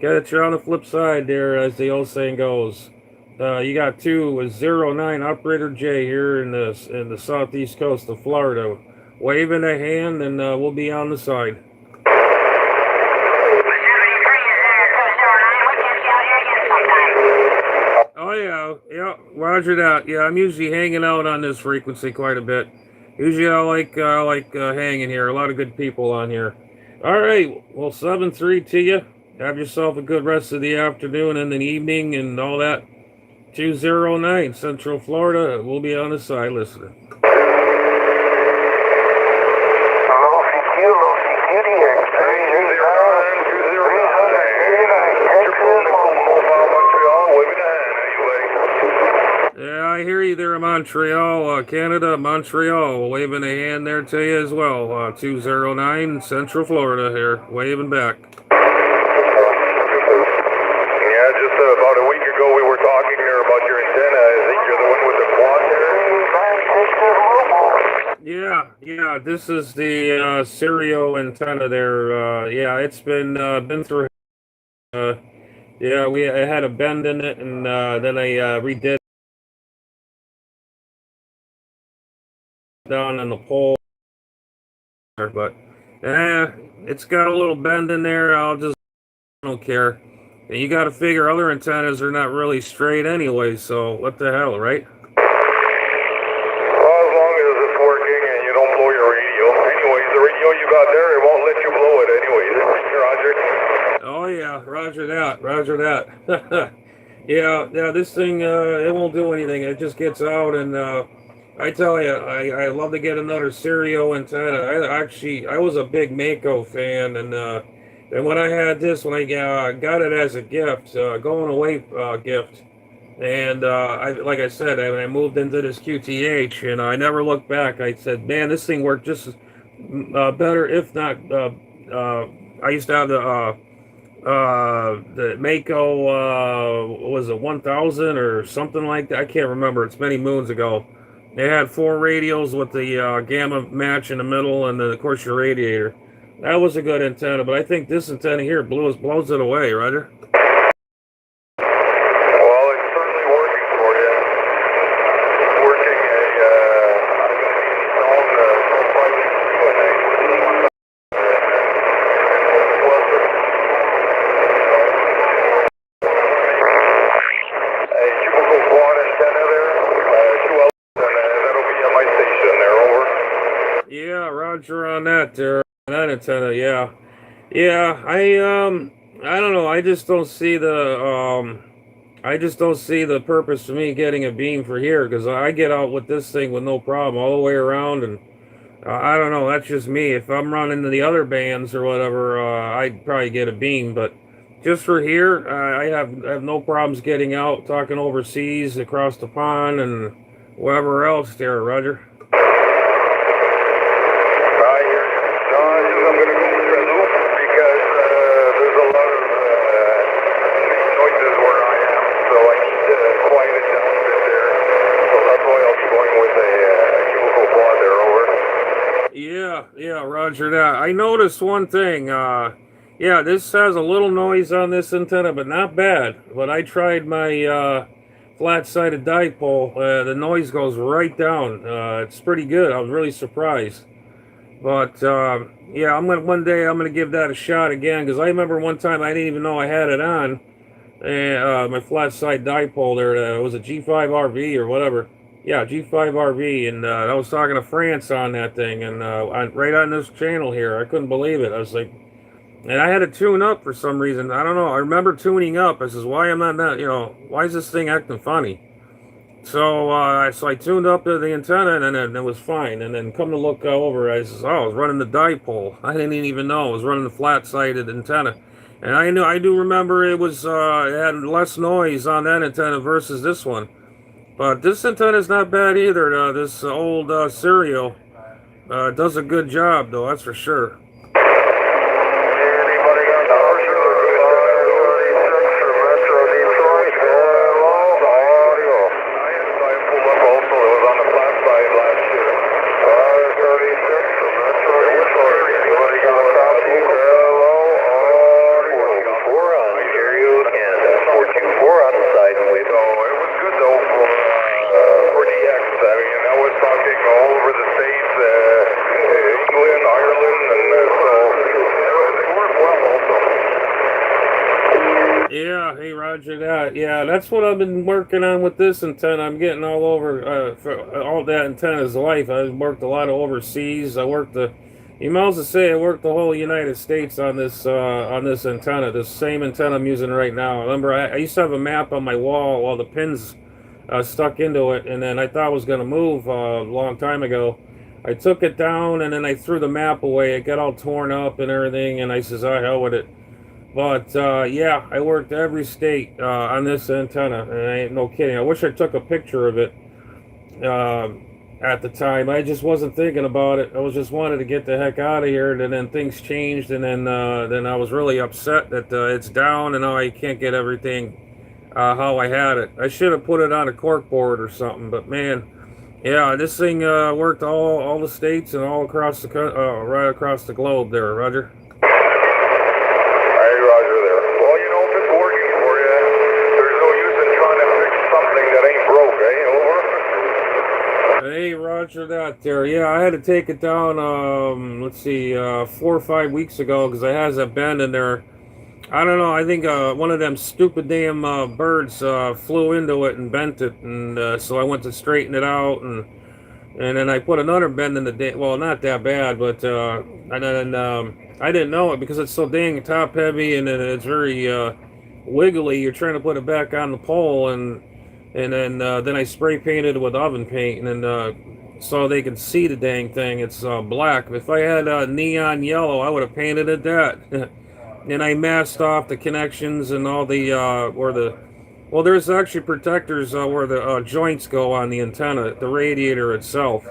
Got you on the flip side there, as the old saying goes. You got 209 Operator J here in the southeast coast of Florida, waving a hand, and we'll be on the side. 73 is there, 209. We'll get you out here again sometime. Oh yeah, Roger that. Yeah, I'm usually hanging out on this frequency quite a bit. Usually I like hanging here. A lot of good people on here. All right, well 7-3 to you. Have yourself a good rest of the afternoon and the evening and all that. 209 Central Florida. We'll be on the side listening. Yeah, I hear you there in Montreal, Canada, Montreal. Waving a hand there to you as well. 209 Central Florida here. Waving back. Yeah, just about a week ago we were talking there about your antenna. I think you're the one with the quad there. Yeah. This is the stereo antenna there. Yeah, it's been through. Yeah, I had a bend in it, and then I redid down on the pole. But it's got a little bend in there. I don't care. And you got to figure other antennas are not really straight anyway. So what the hell, right? Well, as long as it's working and you don't blow your radio. Anyways, the radio you got there, it won't let you blow it anyways. Roger. Oh yeah, Roger that. yeah, this thing, it won't do anything. It just gets out, and I tell you, I love to get another stereo antenna. I was a big Mako fan, and when I had this, when I got it as a gift, going away gift, and like I said, I moved into this QTH, and I never looked back. I said, man, this thing worked just better, if not. I used to have the Mako, was it 1000 or something like that? I can't remember. It's many moons ago. They had 4 radios with the gamma match in the middle, and then of course your radiator. That was a good antenna, but I think this antenna here blows it away, Roger. Well, it's certainly working for you. It's working cubicle quad antenna there, 2 L, and that'll be at my station there, over. Yeah, Roger on that there. That antenna, yeah. I don't know. I just don't see the purpose for me getting a beam for here, because I get out with this thing with no problem all the way around, and I don't know. That's just me. If I'm running to the other bands or whatever, I'd probably get a beam, but just for here, I have no problems getting out, talking overseas, across the pond, and wherever else there, Roger. I'm going to go through a loop because there's a lot of noises where I am, so I need to quiet it down a bit there. So that's why I'll be going with a cubicle quad there, over. Yeah, Roger that. I noticed one thing. Yeah, this has a little noise on this antenna, but not bad. But I tried my flat-sided dipole. The noise goes right down. It's pretty good. I was really surprised. But yeah, one day I'm gonna give that a shot again because I remember one time I didn't even know I had it on. My flat side dipole there. It was a G5RV or whatever. Yeah, G5RV, and I was talking to France on that thing, and right on this channel here, I couldn't believe it. I was like, and I had to tune up for some reason. I don't know. I remember tuning up. I says, why am I not? Why is this thing acting funny? So I tuned up to the antenna, and then it was fine. And then come to look over, I says, oh, I was running the dipole. I didn't even know I was running the flat-sided antenna. And I do remember it had less noise on that antenna versus this one. But this antenna is not bad either. This old Serial does a good job, though. That's for sure. Anybody got the Archer 536 for Metro Detroit? Hello, audio. I pulled up also. It was on the flat side last year. 536 for Metro Detroit. Anybody got a copy? Hello, audio. 424 on stereo Canada. 424 on the side and wave. So it was good though for DX. I mean, I was talking all over the States, England, Ireland, and so it worked well also. Yeah, hey Roger that. Yeah, that's what I've been working on with this antenna. I'm getting all over for all that antenna's life. I worked a lot of overseas. You might as well say I worked the whole United States on this antenna, this same antenna I'm using right now. I remember I used to have a map on my wall, all the pins stuck into it, and then I thought I was going to move a long time ago. I took it down, and then I threw the map away. It got all torn up and everything, and I says, oh, hell with it. But yeah, I worked every state on this antenna, and I ain't no kidding. I wish I took a picture of it at the time. I just wasn't thinking about it. I was just wanted to get the heck out of here, and then things changed, and then I was really upset that it's down, and now I can't get everything how I had it. I should have put it on a cork board or something, but man, yeah, this thing worked all the states and all across the right across the globe there, Roger. Hey, Roger there. Well, you know, if it's working for you, there's no use in trying to fix something that ain't broke, eh? Over? Hey, Roger that there. Yeah, I had to take it down, let's see, 4 or 5 weeks ago because it has a bend in there. I don't know, I think one of them stupid damn birds flew into it and bent it, and so I went to straighten it out, and then I put another bend in the well, not that bad, but and then I didn't know it because it's so dang top heavy, and then it's very wiggly. You're trying to put it back on the pole, and then I spray painted it with oven paint, and then so they can see the dang thing. It's black. If I had neon yellow, I would have painted it that. And I masked off the connections and all the well, there's actually protectors where the joints go on the antenna, the radiator itself,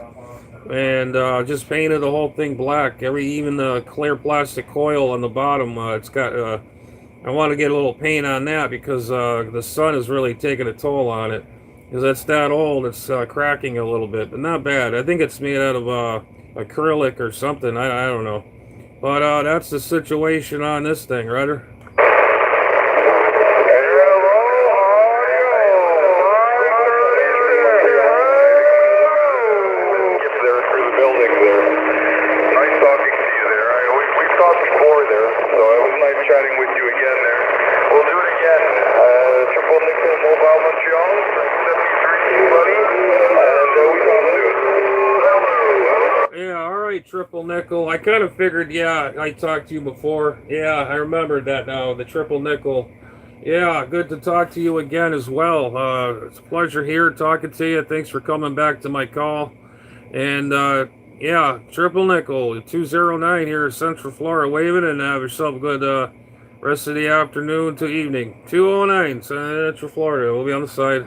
and just painted the whole thing black. Even the clear plastic coil on the bottom, it's got. I want to get a little paint on that because the sun is really taking a toll on it. Because it's that old, it's cracking a little bit, but not bad. I think it's made out of acrylic or something. I don't know. But that's the situation on this thing, Ryder. Triple nickel. I kind of figured, yeah, I talked to you before. Yeah, I remembered that now, the triple nickel. Yeah, good to talk to you again as well. It's a pleasure here talking to you. Thanks for coming back to my call. And yeah, triple nickel, 209 here in Central Florida. Waving, and have yourself a good rest of the afternoon to evening. 209, Central Florida. We'll be on the side.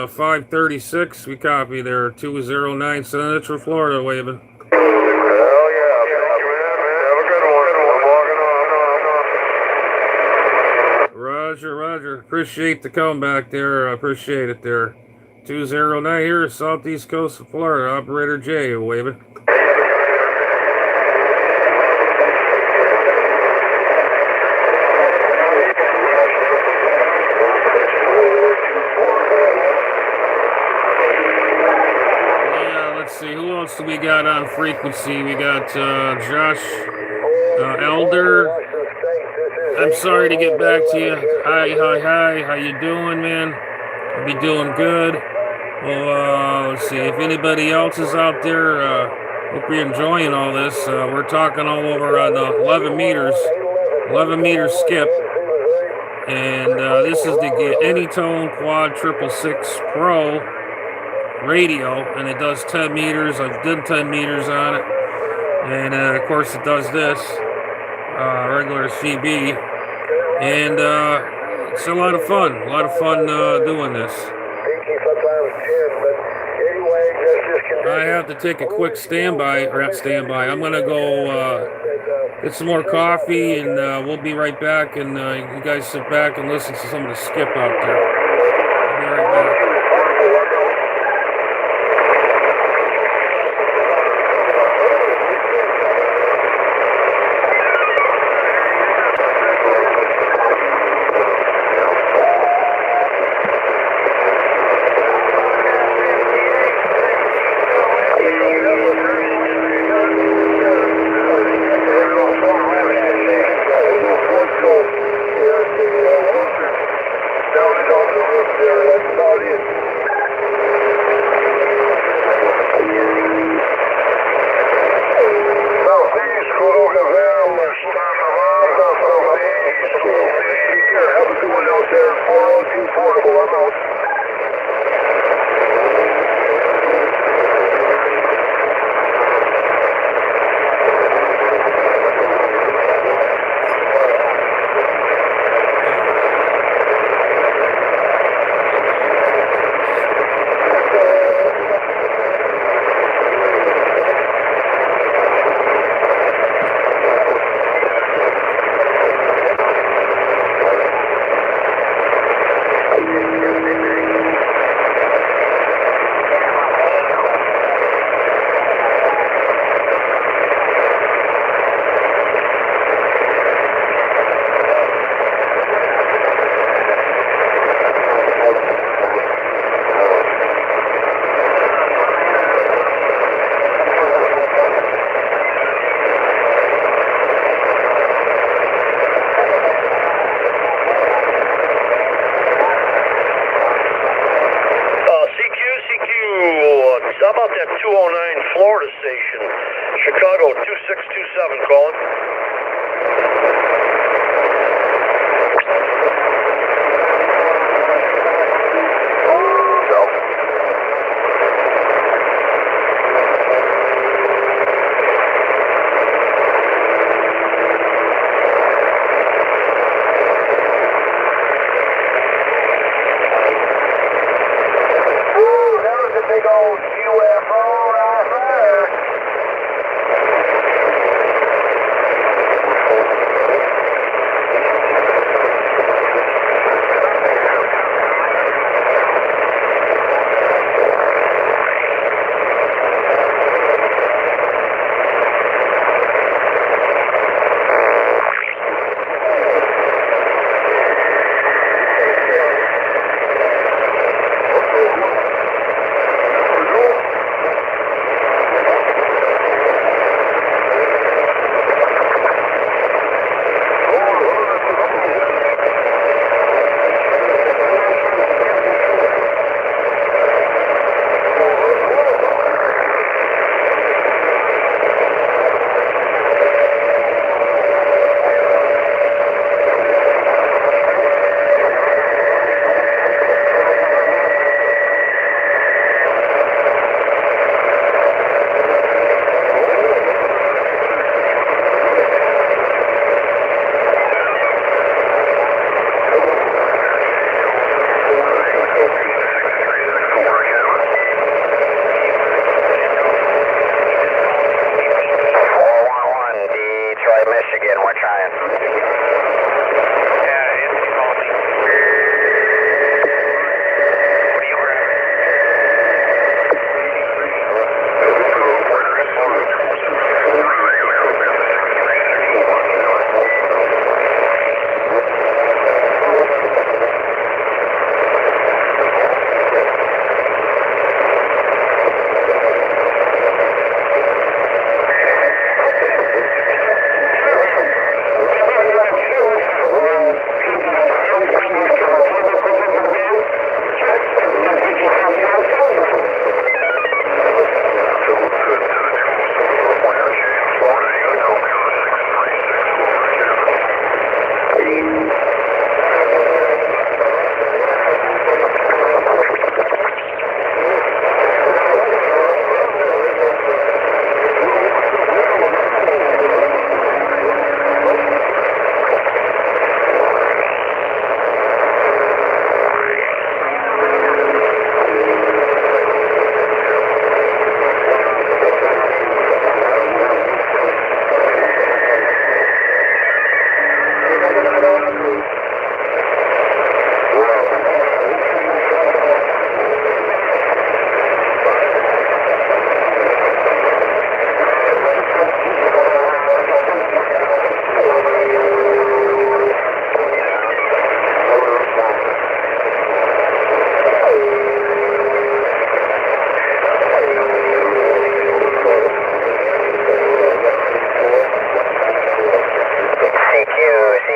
536, we copy there, 209 Central Florida, waving. Hell yeah, thank you, man. Have a good one. I'm logging on. Roger, Roger. Appreciate the comeback there. I appreciate it there. 209 here, southeast coast of Florida. Operator J, waving. See, who else do we got on frequency? We got Josh Elder. I'm sorry to get back to you. Hi. How you doing, man? I'll be doing good. Well, let's see. If anybody else is out there, hope you're enjoying all this. We're talking all over on the 11 meter skip. And this is the Anytone Quad 666 Pro radio, and it does 10 meters. I've done 10 meters on it, and of course it does this regular CB, and it's a lot of fun doing this. I have to take a quick standby, or not standby. I'm gonna go get some more coffee, and we'll be right back, and you guys sit back and listen to some of the skip out there. I'll be right back. Michigan, we're trying. Yeah, it's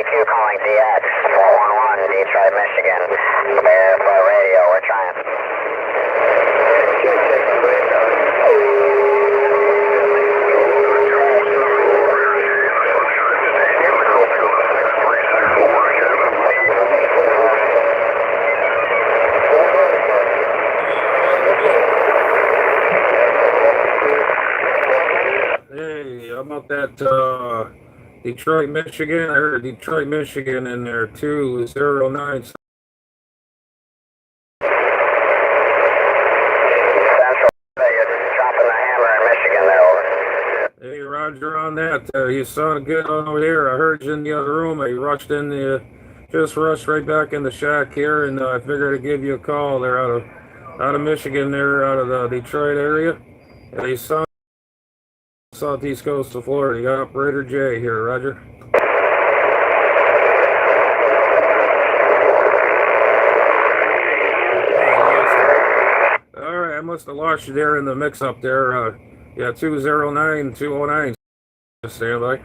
3Q calling DX, 411, Detroit, Michigan. Barefoot radio, we're trying. Hey, how about that Detroit, Michigan? I heard Detroit, Michigan in there, 209. Central, you're dropping the hammer in Michigan there, over. Hey, Roger on that. You sounded good over here. I heard you in the other room. I rushed in just rushed right back in the shack here, and I figured I'd give you a call. They're out of Michigan, there out of the Detroit area. And you sound southeast coast of Florida. You got Operator J here, Roger. All right, I must have lost you there in the mix-up there. Yeah, 209, 209. Stand by.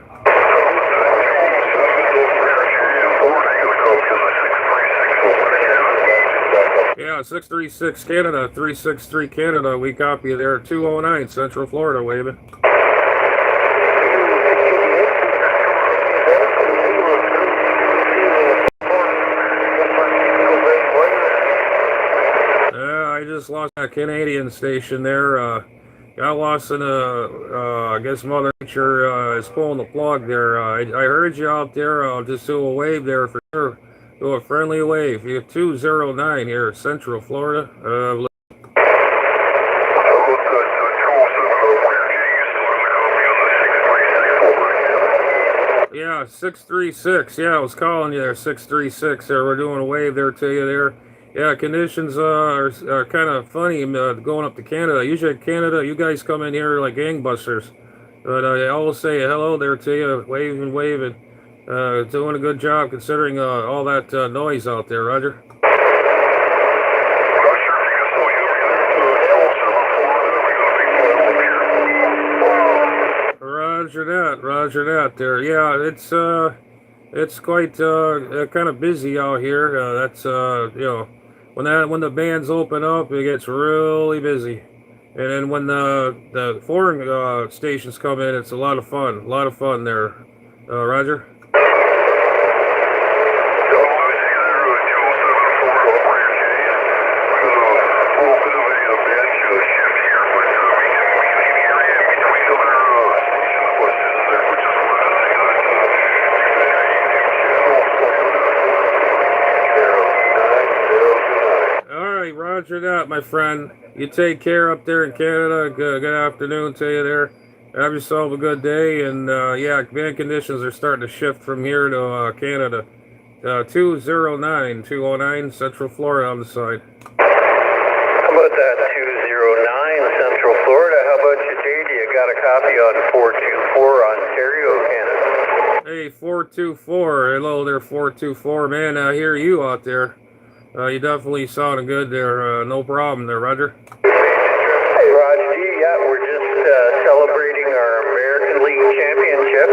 Yeah, 636 Canada, 363 Canada. We copy you there, 209 Central Florida, waving. I just lost that Canadian station there. Got lost in I guess Mother Nature is pulling the plug there. I heard you out there. I'll just do a wave there for sure. Do a friendly wave. You have 209 here, Central Florida. Yeah, 636. Yeah, I was calling you there, 636 there. We're doing a wave there to you there. Yeah, conditions are kind of funny going up to Canada. Usually Canada, you guys come in here like gangbusters. But I always say hello there to you, waving, waving. Doing a good job considering all that noise out there, Roger. Roger that there. Yeah, it's quite kind of busy out here. That's you know, when the bands open up, it gets really busy. And then when the foreign stations come in, it's a lot of fun there. Roger. Roger that, my friend. You take care up there in Canada. Good afternoon to you there. Have yourself a good day. And yeah, band conditions are starting to shift from here to Canada. 209 Central Florida on the side. How about that 209 Central Florida? How about you, JD? You got a copy on 424 Ontario, Canada. Hey, 424. Hello there, 424. Man, I hear you out there. You definitely sounded good there. No problem there, Roger. Hey, Roger. Yeah, we're just celebrating our American League Championship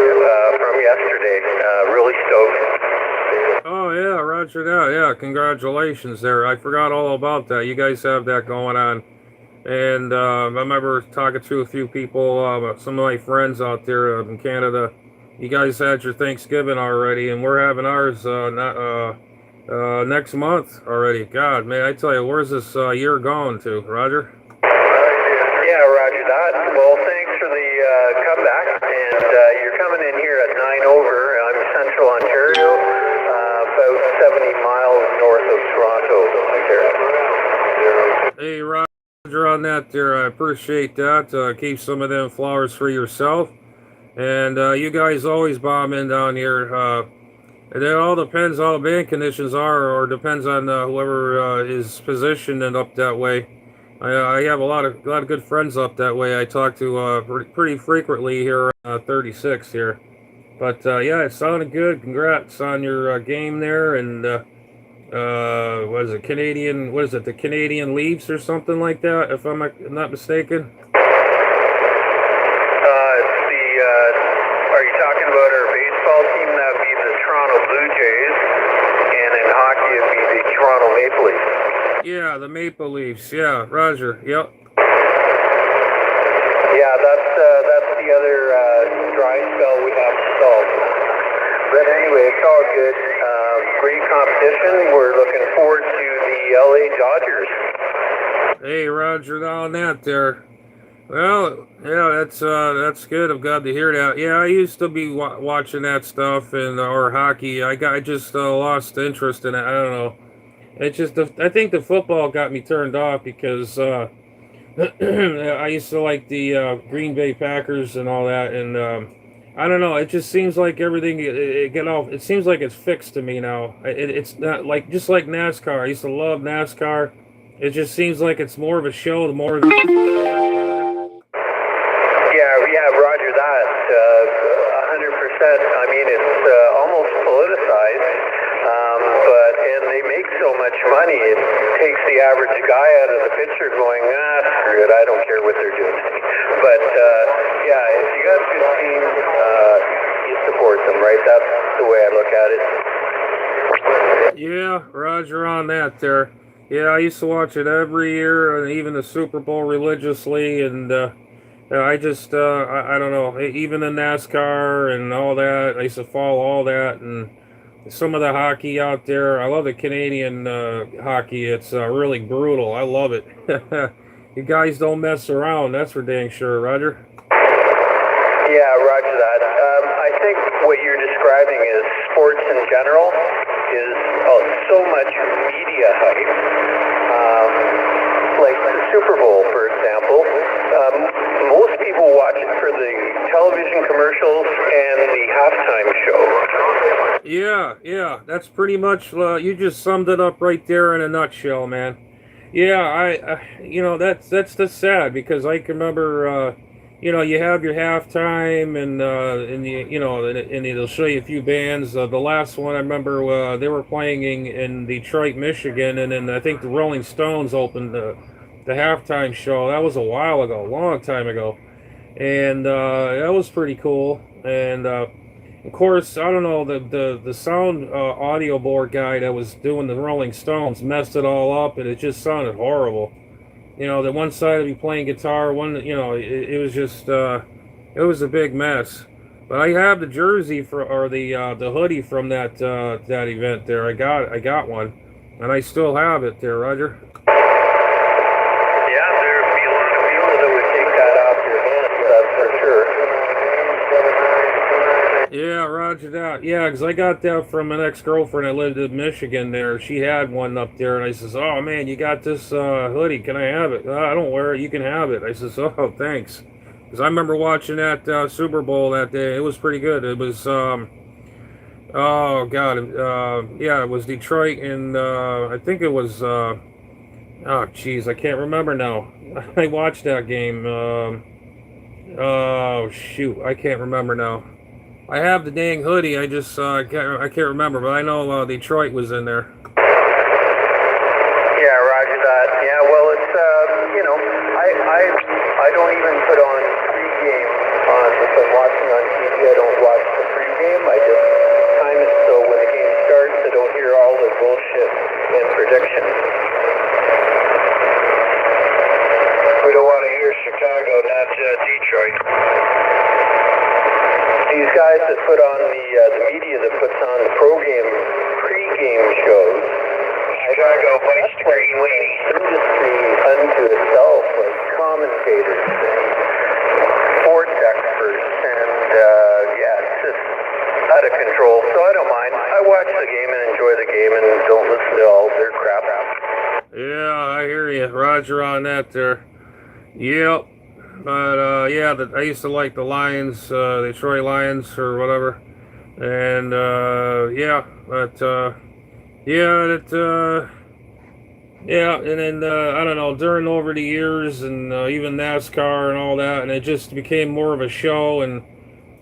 from yesterday. Really stoked. Oh, yeah, Roger that. Yeah, congratulations there. I forgot all about that. You guys have that going on. And I remember talking to a few people, some of my friends out there in Canada. You guys had your Thanksgiving already, and we're having ours next month already. God, man, I tell you, where's this year going to, Roger? Yeah, Roger that. Well, thanks for the comeback, and you're coming in here at 9 over. I'm Central Ontario, about 70 miles north of Toronto, Ontario. Hey, Roger on that there. I appreciate that. Keep some of them flowers for yourself. And you guys always bomb in down here. It all depends how the band conditions are, or depends on whoever is positioned and up that way. I have a lot of good friends up that way. I talk to pretty frequently here, 36 here. But yeah, it sounded good. Congrats on your game there. And what is it, Canadian? What is it, the Canadian Leafs or something like that? If I'm not mistaken. Are you talking about our baseball team? That would be the Toronto Blue Yeah, the Maple Leafs. Yeah, Roger. Yep. Yeah, that's the other dry spell we have to solve. But anyway, it's all good. Great competition. We're looking forward to the LA Dodgers. Hey, Roger, on that there. Well, yeah, that's good. I'm glad to hear that. Yeah, I used to be watching that stuff and or hockey. I just lost interest in it. I don't know. It's just I think the football got me turned off because I used to like the Green Bay Packers and all that, and I don't know. It just seems like everything it get off. It seems like it's fixed to me now. It's not like just like NASCAR. I used to love NASCAR. It just seems like it's more of a show. The more. Yeah, Roger that. 100%. I mean, it's almost politicized, and they make so much money, it takes the average guy out of the picture going, screw it, I don't care what they're doing to me. But, yeah, if you got a good team, you support them, right? That's the way I look at it. Yeah, Roger on that there. Yeah, I used to watch it every year, and even the Super Bowl religiously, and I just, I don't know, even the NASCAR and all that, I used to follow all that, and some of the hockey out there. I love the Canadian hockey. It's really brutal. I love it. You guys don't mess around, that's for dang sure, Roger. Yeah, Roger that. I think what you're describing is sports in general is so much media hype. Like the Super Bowl, for example. Most people watch it for the television commercials and the halftime show. Yeah, that's pretty much, you just summed it up right there in a nutshell, man. Yeah, that's just sad because I can remember, you have your halftime and they'll show you a few bands. The last one I remember, they were playing in Detroit, Michigan, and then I think the Rolling Stones opened the halftime show. That was a while ago, a long time ago, and that was pretty cool. And of course, I don't know, the sound audio board guy that was doing the Rolling Stones messed it all up, and it just sounded horrible. The one side would be playing guitar, it was just, it was a big mess. But I have the jersey or the hoodie from that event there. I got one, and I still have it there, Roger. Yeah, there'd be a lot of people that would take that off your hands, that's for sure. Yeah, Roger that. Yeah, because I got that from an ex-girlfriend that lived in Michigan there. She had one up there, and I says, oh, man, you got this hoodie. Can I have it? I don't wear it. You can have it. I says, oh, thanks. Because I remember watching that Super Bowl that day. It was pretty good. It was, oh, God. Yeah, it was Detroit, and I think it was, oh, jeez, I can't remember now. I watched that game. Oh, shoot, I can't remember now. I have the dang hoodie. I just I can't remember, but I know Detroit was in there. Yeah, Roger that. Yeah, well, it's I don't even put on pregame on if I'm watching on TV. I don't watch the pregame. I just time it so when the game starts, I don't hear all the bullshit and predictions. We don't want to hear Chicago, not Detroit. These guys that put on the media that puts on the pre-game shows. Chicago bites the green lady. Industry unto itself, like commentators and sports experts, and yeah, it's just out of control. So I don't mind. I watch the game and enjoy the game and don't listen to all their crap. Yeah, I hear you, Roger, on that there. Yep. But yeah, I used to like the Lions, Detroit Lions or whatever, and yeah, but yeah, and then I don't know, during over the years and even NASCAR and all that, and it just became more of a show, and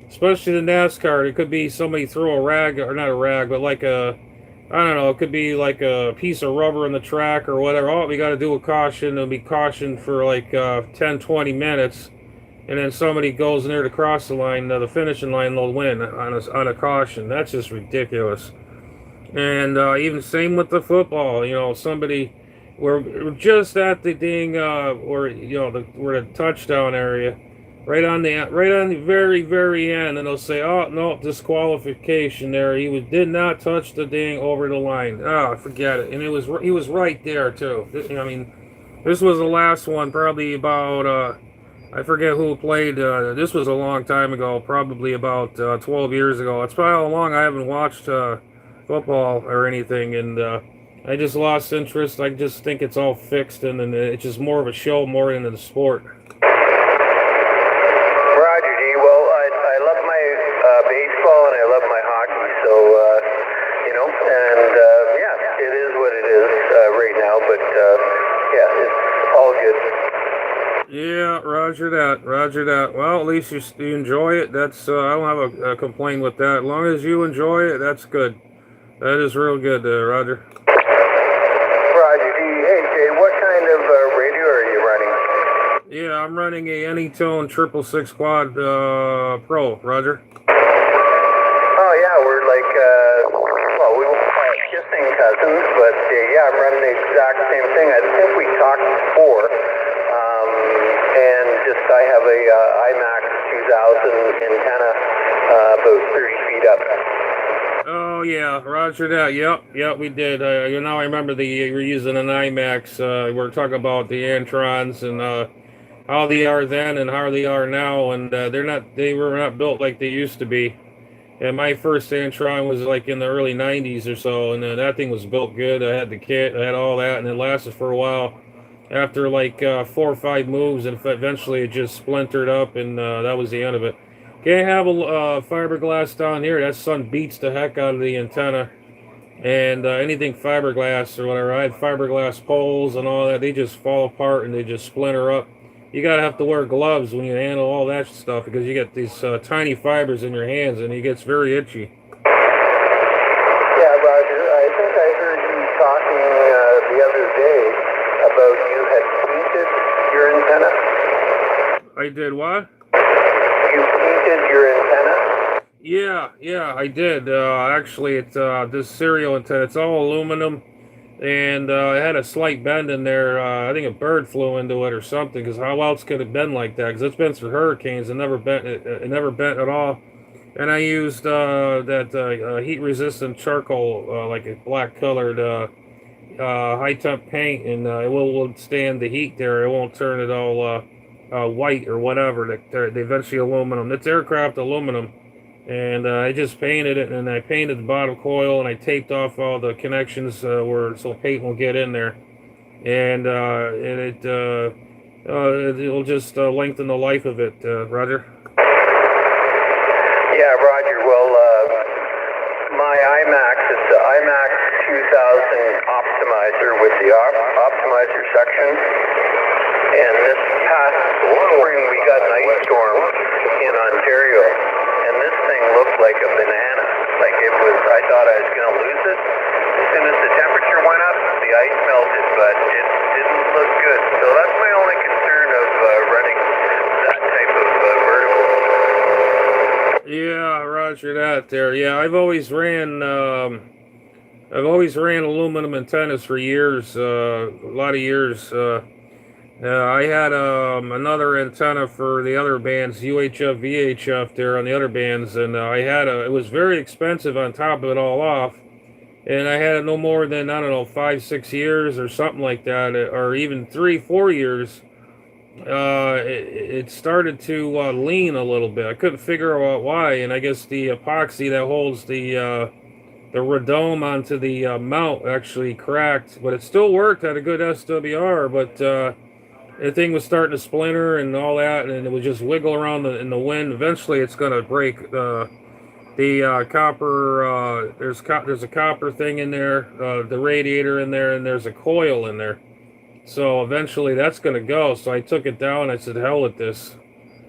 especially the NASCAR, it could be somebody throw a rag, or not a rag, but like I don't know, it could be like a piece of rubber in the track or whatever. Oh, we got to do a caution. It'll be caution for like 10, 20 minutes. And then somebody goes in there to cross the line, the finishing line, they'll win on a caution. That's just ridiculous. And even same with the football. Somebody we're just at the dang where where the touchdown area, right on the very end, and they'll say, "Oh no, disqualification there. Did not touch the dang over the line." Oh, forget it. And he was right there too. I mean, this was the last one, probably about I forget who played. This was a long time ago, probably about 12 years ago. It's probably how long I haven't watched football or anything, and I just lost interest. I just think it's all fixed, and it's just more of a show more than the sport. Roger, D. Well, I love my baseball and I love my hockey, so, and yeah, it is what it is right now, but yeah, it's all good. Yeah, roger that. Well, at least you enjoy it. That's I don't have a complaint with that. As long as you enjoy it, that's good. That is real good, Roger. Roger, D. Hey, Jay, what kind of radio are you running? Yeah, I'm running a Anytone 666 Quad Pro, Roger. Oh, yeah, we're like, well, we won't call it kissing cousins, but yeah, I'm running the exact same thing. I think we talked before, and just I have a IMAX 2000 antenna about 30 feet up. Oh yeah, roger that. Yep, we did. Now I remember we're using an IMAX. We're talking about the Antrons and how they are then and how they are now, and they were not built like they used to be. And my first Antron was like in the early 90s or so, and that thing was built good. I had the kit, I had all that, and it lasted for a while. After like 4 or 5 moves, and eventually it just splintered up, and that was the end of it. Can't have a fiberglass down here. That sun beats the heck out of the antenna. And anything fiberglass or whatever. I had fiberglass poles and all that. They just fall apart and they just splinter up. You gotta have to wear gloves when you handle all that stuff because you get these tiny fibers in your hands and it gets very itchy. Yeah, Roger, I think I heard you talking the other day about you had painted your antenna. I did what? You painted your antenna? Yeah, I did. Actually, it's this serial antenna. It's all aluminum, and it had a slight bend in there. I think a bird flew into it or something. Because how else could it have been like that? Because it's been through hurricanes and never bent. It never bent at all. And I used that heat-resistant charcoal, like a black-colored high-temp paint, and it will withstand the heat there. It won't turn it all white or whatever. They eventually aluminum. It's aircraft aluminum. And I just painted it, and I painted the bottom coil, and I taped off all the connections so paint won't get in there, and it'll just lengthen the life of it, Roger. Yeah, Roger. Well, my IMAX, it's the IMAX 2000 optimizer with the optimizer section, and this past spring we got an ice storm in Ontario. And this thing looked like a banana. Like it was, I thought I was going to lose it. As soon as the temperature went up, the ice melted, but it didn't look good. So that's my only concern of running that type of vertical. Yeah, roger that there. Yeah, I've always ran aluminum antennas for years, a lot of years. I had another antenna for the other bands, UHF, VHF there on the other bands, and it was very expensive on top of it all off, and I had it no more than, I don't know, 5, 6 years or something like that, or even 3, 4 years. It started to lean a little bit. I couldn't figure out why, and I guess the epoxy that holds the radome onto the mount actually cracked, but it still worked, had a good SWR, but the thing was starting to splinter and all that, and it would just wiggle around in the wind. Eventually, it's going to break. The copper, there's a copper thing in there, the radiator in there, and there's a coil in there. So eventually, that's going to go. So I took it down. I said, hell with this.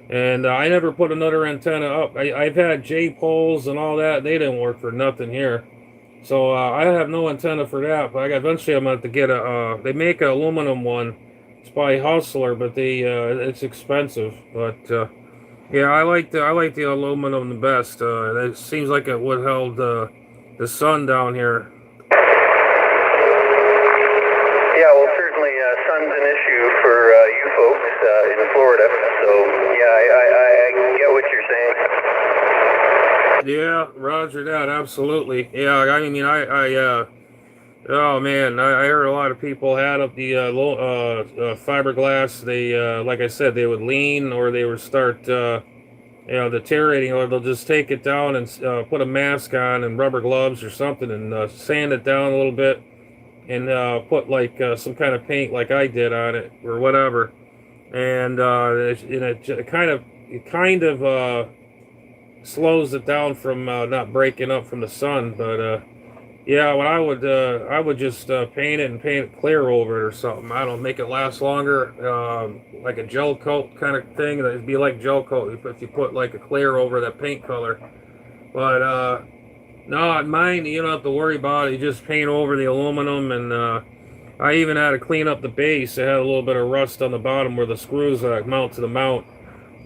And I never put another antenna up. I've had J poles and all that. They didn't work for nothing here. So I have no antenna for that. But eventually, I'm going to have to get they make an aluminum one. It's by Hustler, but it's expensive. But yeah, I like the aluminum the best. It seems like it would hold the sun down here. Yeah, well, Florida. So yeah, I get what you're saying. Yeah, Roger that. Absolutely. Yeah, I mean, oh man, I heard a lot of people had up the fiberglass. They, like I said, they would lean or they would start, deteriorating, or they'll just take it down and put a mask on and rubber gloves or something and sand it down a little bit and put like some kind of paint like I did on it or whatever. And it kind of slows it down from not breaking up from the sun. But yeah, what I would just paint it and paint it clear over it or something. I don't make it last longer, like a gel coat kind of thing. It'd be like gel coat if you put like a clear over that paint color. But no, mine you don't have to worry about it. You just paint over the aluminum, and I even had to clean up the base. It had a little bit of rust on the bottom where the screws mount to the mount.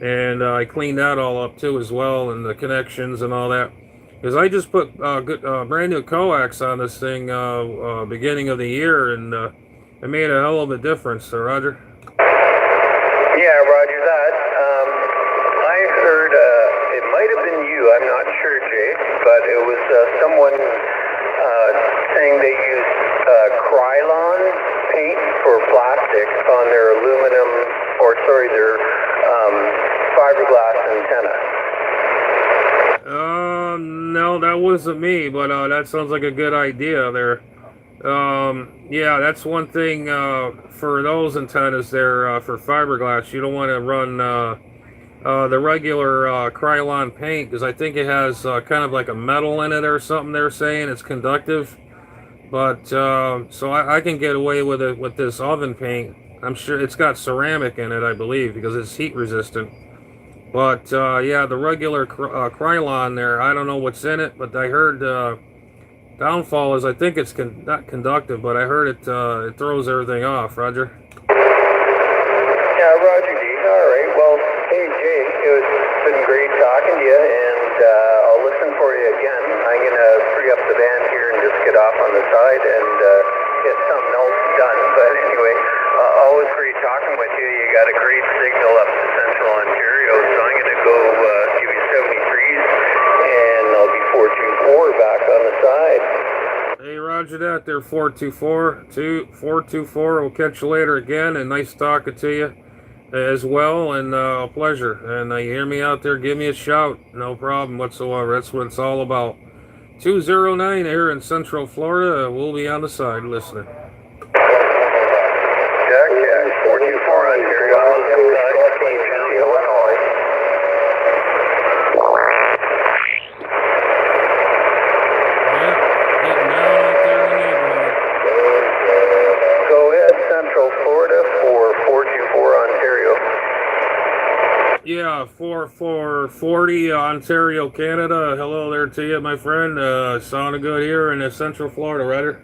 And I cleaned that all up too as well, and the connections and all that. Because I just put brand new coax on this thing beginning of the year, and it made a hell of a difference. So Roger. Yeah, Roger that. I heard it might have been you. I'm not sure, Jay, but it was someone saying they used Krylon paint for plastic on their aluminum, or sorry, their fiberglass antenna. No, that wasn't me, but that sounds like a good idea there. Yeah, that's one thing for those antennas there for fiberglass. You don't want to run the regular Krylon paint because I think it has kind of like a metal in it or something. They're saying it's conductive, but so I can get away with it with this oven paint. I'm sure it's got ceramic in it, I believe, because it's heat resistant. But yeah, the regular Krylon there, I don't know what's in it, but I heard downfall is I think it's not conductive, but I heard it throws everything off. Roger. Yeah, Roger D. All right. Well, hey Jay, it's been great talking to you, and I'll listen for you again. I'm gonna free up the band here and just get off on the side and get something else done. But anyway, always great talking with you. You got a great signal up to Central Ontario, so I'm gonna go give you 73s, and I'll be 424 back on the side. Hey, Roger that. There, 424. We'll catch you later again, and nice talking to you as well, and a pleasure. And you hear me out there, give me a shout. No problem whatsoever. That's what it's all about. 209 here in Central Florida. We'll be on the side listening. Jack, 424 Ontario, Illinois. Yeah, getting down out there in the neighborhood. Go ahead, Central Florida for 424 Ontario. Yeah, 4440 Ontario, Canada. Hello there to you, my friend. Sounding good here in Central Florida, Ryder.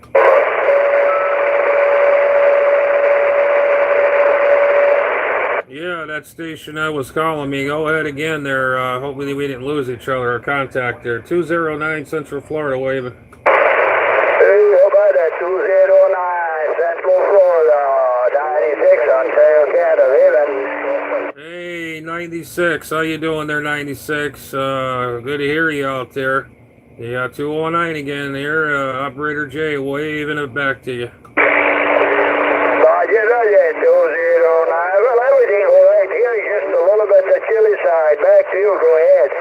Yeah, that station that was calling me. Go ahead again there. Hopefully we didn't lose each other or contact there. 209 Central Florida, waving. Hey, how about that? 209 Central Florida, 96 Ontario, Canada, waving. Hey, 96. How you doing there, 96? Good to hear you out there. Yeah, 209 again here. Operator J, waving it back to you. Roger, 209. Well, everything all right here, just a little bit the chilly side. Back to you, go ahead.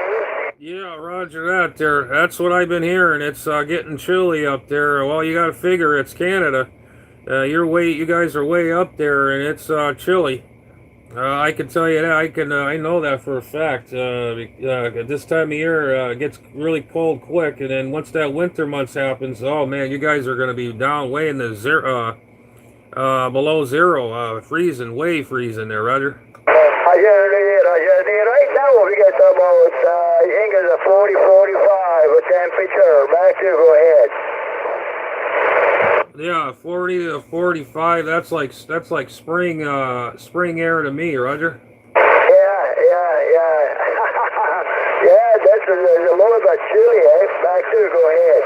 Yeah, roger that there. That's what I've been hearing. It's getting chilly up there. Well, you got to figure it's Canada. You guys are way up there, and it's chilly. I can tell you that. I know that for a fact. At this time of year, it gets really cold quick, and then once that winter months happens, oh man, you guys are going to be down way in the below zero, freezing, way freezing there, Roger. Right now we get about, I think it's a 40, 45 a temperature. Back to you, go ahead. Yeah, 40 to 45. That's like spring air to me, Roger. Yeah. Yeah, that's a little bit chilly, eh? Back to you, go ahead.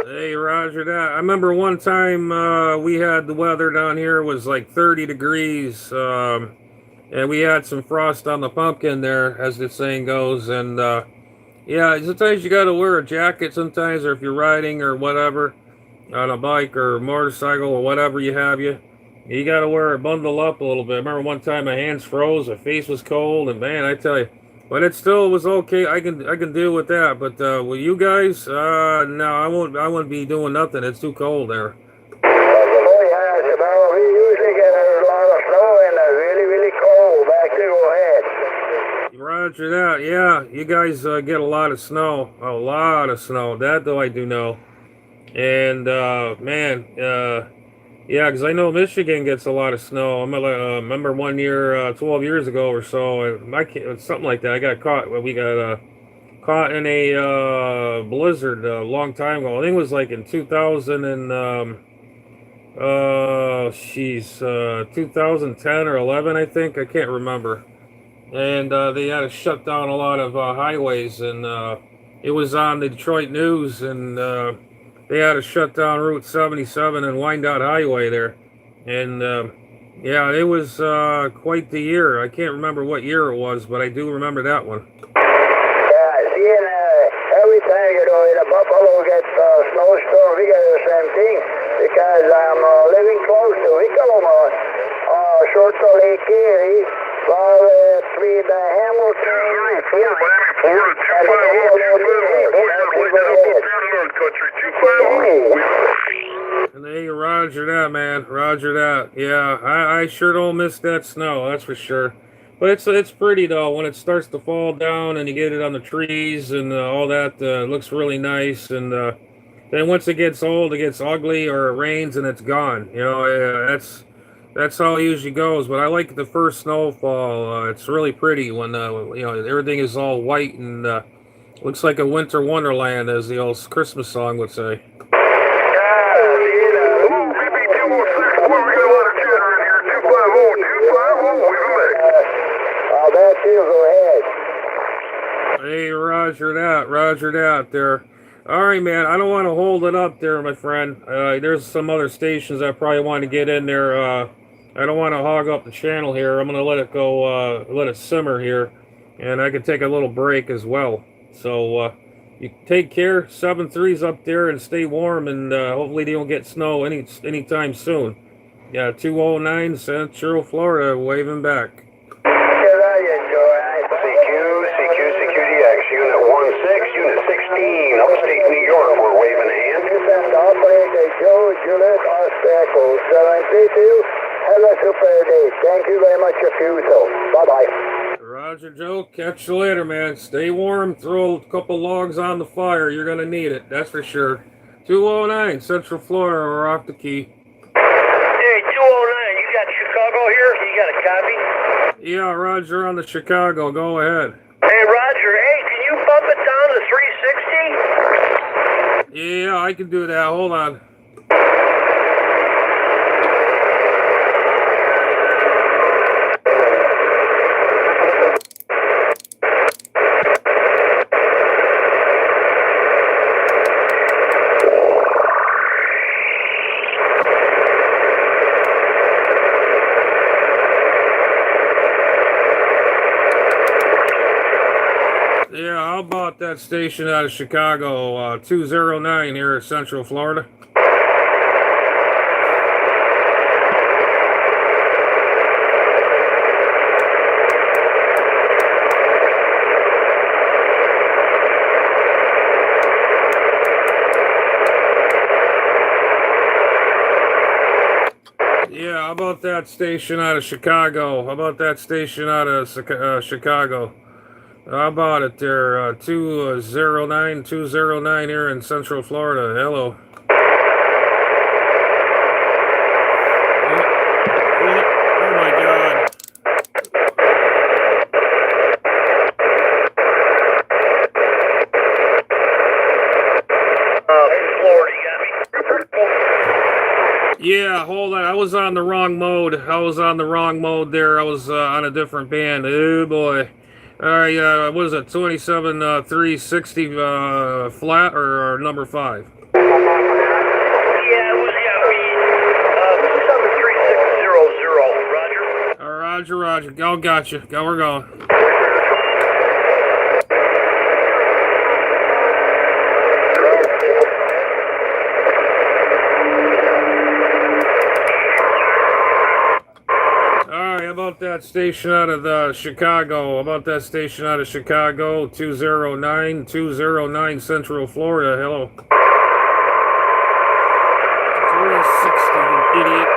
Hey, roger that. I remember one time we had the weather down here was like 30 degrees. and we had some frost on the pumpkin there, as the saying goes. And yeah, sometimes you got to wear a jacket sometimes, or if you're riding or whatever on a bike or motorcycle or whatever you got to wear it, bundle up a little bit. I remember one time my hands froze, my face was cold, and man, I tell you, but it still was okay. I can deal with that. But with you guys, no, I won't be doing nothing. It's too cold there. Oh yeah, tomorrow we usually get a lot of snow and really, really cold. Back to go ahead. Roger that. Yeah, you guys get a lot of snow. A lot of snow. That though I do know. And man, yeah, because I know Michigan gets a lot of snow. I remember one year, 12 years ago or so, something like that. I got caught. We got caught in a blizzard a long time ago. I think it was like in 2000 and 2010 or 11. I think I can't remember. And they had to shut down a lot of highways, and it was on the Detroit News, and they had to shut down Route 77 and Wyandotte Highway there. And yeah, it was quite the year. I can't remember what year it was, but I do remember that one. Yeah, seeing every time, in a Buffalo gets snowstorm, we get the same thing because I'm living close to Wikaloma, short of Lake Erie, between Hamilton, Miami, Florida, 250. And hey, roger that, man. Roger that. Yeah, I sure don't miss that snow. That's for sure. But it's pretty though when it starts to fall down and you get it on the trees and all that. It looks really nice. And then once it gets old, it gets ugly, or it rains and it's gone. That's how it usually goes. But I like the first snowfall. It's really pretty when everything is all white and looks like a winter wonderland, as the old Christmas song would say. Hey, roger that there. All right, man, I don't want to hold it up there, my friend. There's some other stations I probably want to get in there. I don't want to hog up the channel here. I'm going to let it go, let it simmer here, and I can take a little break as well. So you take care, 7-3's up there, and stay warm, and hopefully they don't get snow anytime soon. Yeah, 209 Central Florida, waving back. CQDX, Unit 16, Unit 16, upstate New York, we're waving a hand. Operator Joe Juliet Ospeco, 732, have a super day. Thank you very much for your so. Bye-bye. Roger, Joe. Catch you later, man. Stay warm. Throw a couple logs on the fire. You're going to need it. That's for sure. 209, Central Florida. We're off the key. Hey, 209, you got Chicago here? You got a copy? Yeah, Roger on the Chicago. Go ahead. Hey, Roger. Hey, can you bump it down to 360? Yeah, I can do that. Hold on. Yeah, how about that station out of Chicago, 209 here at Central Florida? Yeah, how about that station out of Chicago? How about that station out of Chicago? How about it there? 209 here in Central Florida. Hello. Oh my God. Florida, you got me? Yeah, hold on. I was on the wrong mode. there. I was on a different band. Oh boy. All right, what is it? 27 360 flat or number 5? Yeah, it was, 273600, Roger. All Roger, Roger. Go, gotcha. Go, we're going. Alright, how about that station out of Chicago? How about that station out of Chicago? 209 Central Florida. Hello. 360, you idiot.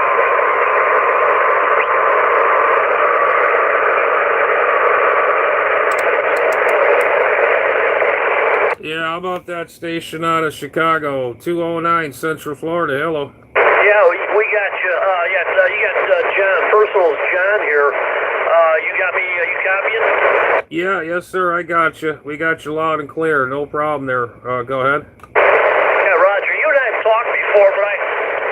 Yeah, how about that station out of Chicago? 209 Central Florida. Hello. Yeah, we got you. You got John. Personal's John here. You got me. You copying? Yeah, yes, sir. I got you. We got you loud and clear. No problem there. Go ahead. Yeah, Roger. You and I have talked before, but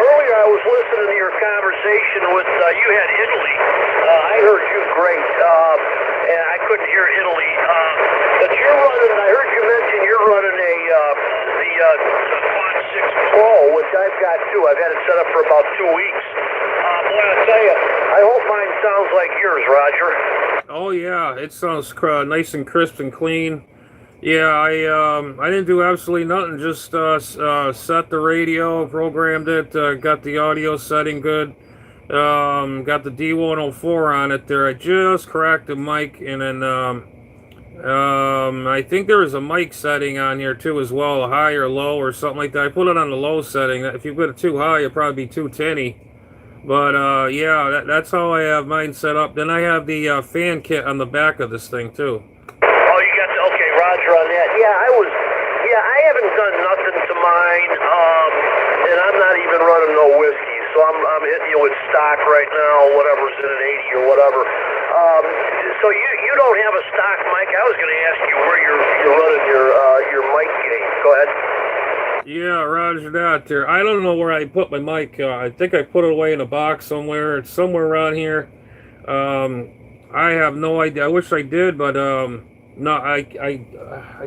earlier I was listening to your conversation with you had Italy. I heard you great, and I couldn't hear Italy. But you're running. I heard you mention you're running the Quad 6 Pro, which I've got too. I've had it set up for about 2 weeks. Boy, I tell you, I hope mine sounds like yours, Roger. Oh yeah, it sounds nice and crisp and clean. Yeah, I didn't do absolutely nothing. Just set the radio, programmed it, got the audio setting good. Got the D104 on it there. I just cracked the mic, and then I think there was a mic setting on here too as well, high or low or something like that. I put it on the low setting. If you put it too high, it'd probably be too tinny. But yeah, that's how I have mine set up. Then I have the fan kit on the back of this thing too. Oh, you got okay, Roger on that. Yeah, I haven't done nothing to mine, and I'm not even running no whiskey. So I'm hitting you with stock right now, whatever's in it, 80 or whatever. So you don't have a stock mic. I was going to ask you where you're running your mic gain. Go ahead. Yeah, Roger that there. I don't know where I put my mic. I think I put it away in a box somewhere. It's somewhere around here. I have no idea. I wish I did, but no. I'm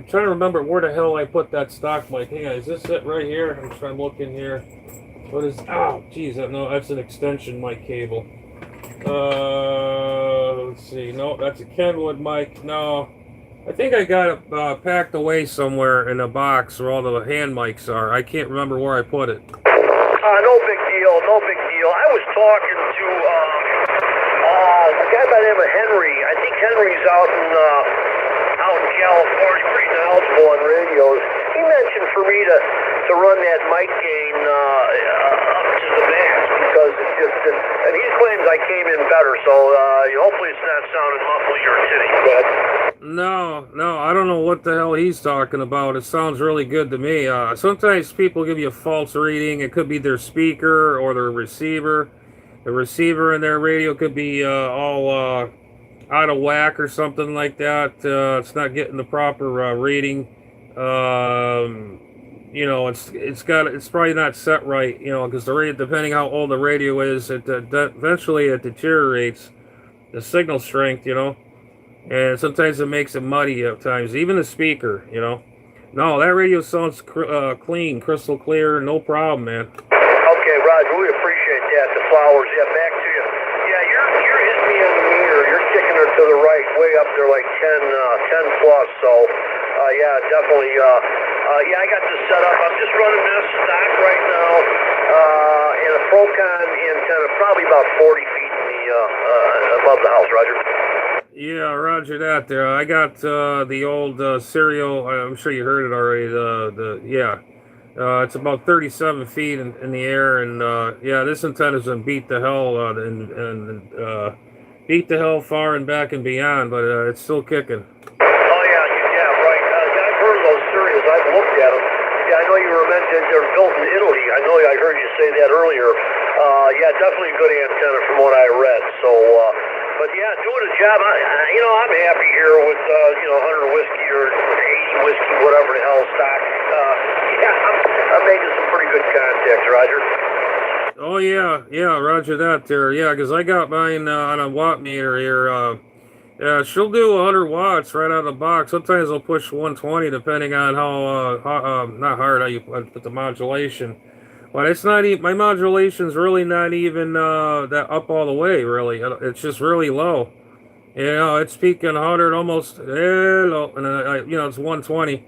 trying to remember where the hell I put that stock mic. Hang on, is this it right here? I'm trying to look in here. What is? Oh, geez, no, that's an extension mic cable. Let's see. No, that's a Kenwood mic. No. I think I got it packed away somewhere in a box where all the hand mics are. I can't remember where I put it. No big deal, no big deal. I was talking to a guy by the name of Henry. I think Henry's out in California, pretty knowledgeable on radios. He mentioned for me to run that mic gain up to the max because it just, and he claims I came in better. So hopefully it's not sounding muffly or tinny. But No, I don't know what the hell he's talking about. It sounds really good to me. Sometimes people give you a false reading. It could be their speaker or their receiver. The receiver in their radio could be all out of whack or something like that. It's not getting the proper reading. It's probably not set right. Because the radio, depending how old the radio is, eventually it deteriorates the signal strength. And sometimes it makes it muddy at times. Even the speaker, No, that radio sounds clean, crystal clear, no problem, man. Okay, Roger, we appreciate that. The flowers, yeah, back to you. Yeah, you're hitting me on the meter. You're kicking her to the right, way up there, like 10 plus. So, yeah, definitely. Yeah, I got this set up. I'm just running this stock right now, and a Procon antenna, probably about 40 feet above the house, Roger. Yeah, Roger that there. I got the old serial. I'm sure you heard it already. It's about 37 feet in the air, and yeah, this antenna's been beat to hell beat to hell far and back and beyond, but it's still kicking. Oh yeah, right. Yeah, I've heard of those serials. I've looked at them. Yeah, I know you were mentioning they're built in Italy. I know I heard you say that earlier. Yeah, definitely a good antenna from what I read. So. But yeah, doing a job. I'm happy here with 100 whiskey or 80 whiskey, whatever the hell stock. Yeah, I'm making some pretty good contacts, Roger. Oh yeah, Roger that there. Yeah, because I got mine on a watt meter here. Yeah, she'll do 100 watts right out of the box. Sometimes I'll push 120 depending on how not hard how you put the modulation. But it's not even, my modulation's really not even that up all the way, really. It's just really low. You know, it's peaking 100 almost, low, and it's 120.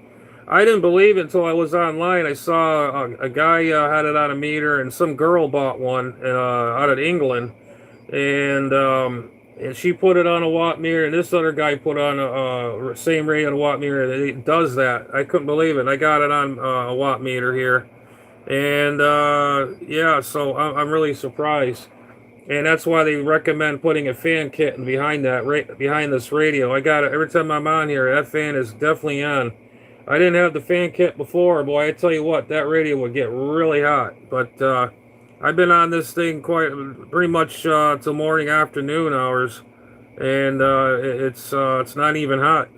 I didn't believe it until I was online. I saw a guy had it on a meter, and some girl bought one out of England, and she put it on a watt meter, and this other guy put on a same rated watt meter. It does that. I couldn't believe it. I got it on a watt meter here, and yeah, so I'm really surprised. And that's why they recommend putting a fan kit behind behind this radio. I got it every time I'm on here. That fan is definitely on. I didn't have the fan kit before, boy. I tell you what, that radio would get really hot. But I've been on this thing pretty much till morning, afternoon hours, and it's not even hot.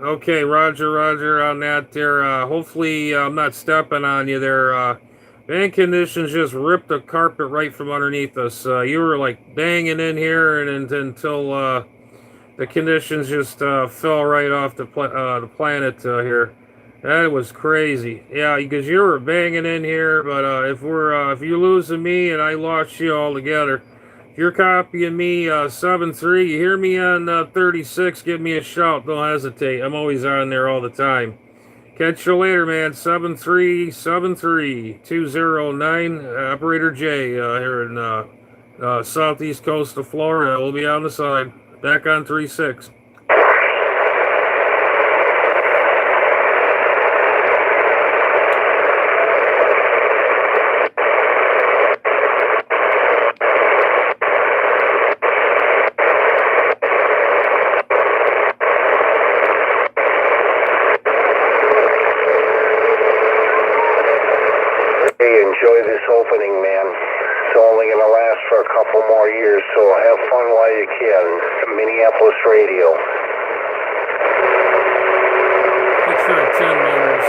Okay, Roger on that there. Hopefully I'm not stepping on you there. Fan conditions just ripped the carpet right from underneath us. You were like banging in here and until the conditions just fell right off the planet here. That was crazy. Yeah, because you were banging in here, but if you're losing me and I lost you altogether. If you're copying me 7-3, you hear me on 36, give me a shout. Don't hesitate. I'm always on there all the time. Catch you later, man. 7373209, Operator J here in southeast coast of Florida. We'll be on the side. Back on 36. Enjoy this opening, man. It's only going to last for a couple more years, so have fun while you can. Minneapolis Radio. Picture of 10 meters.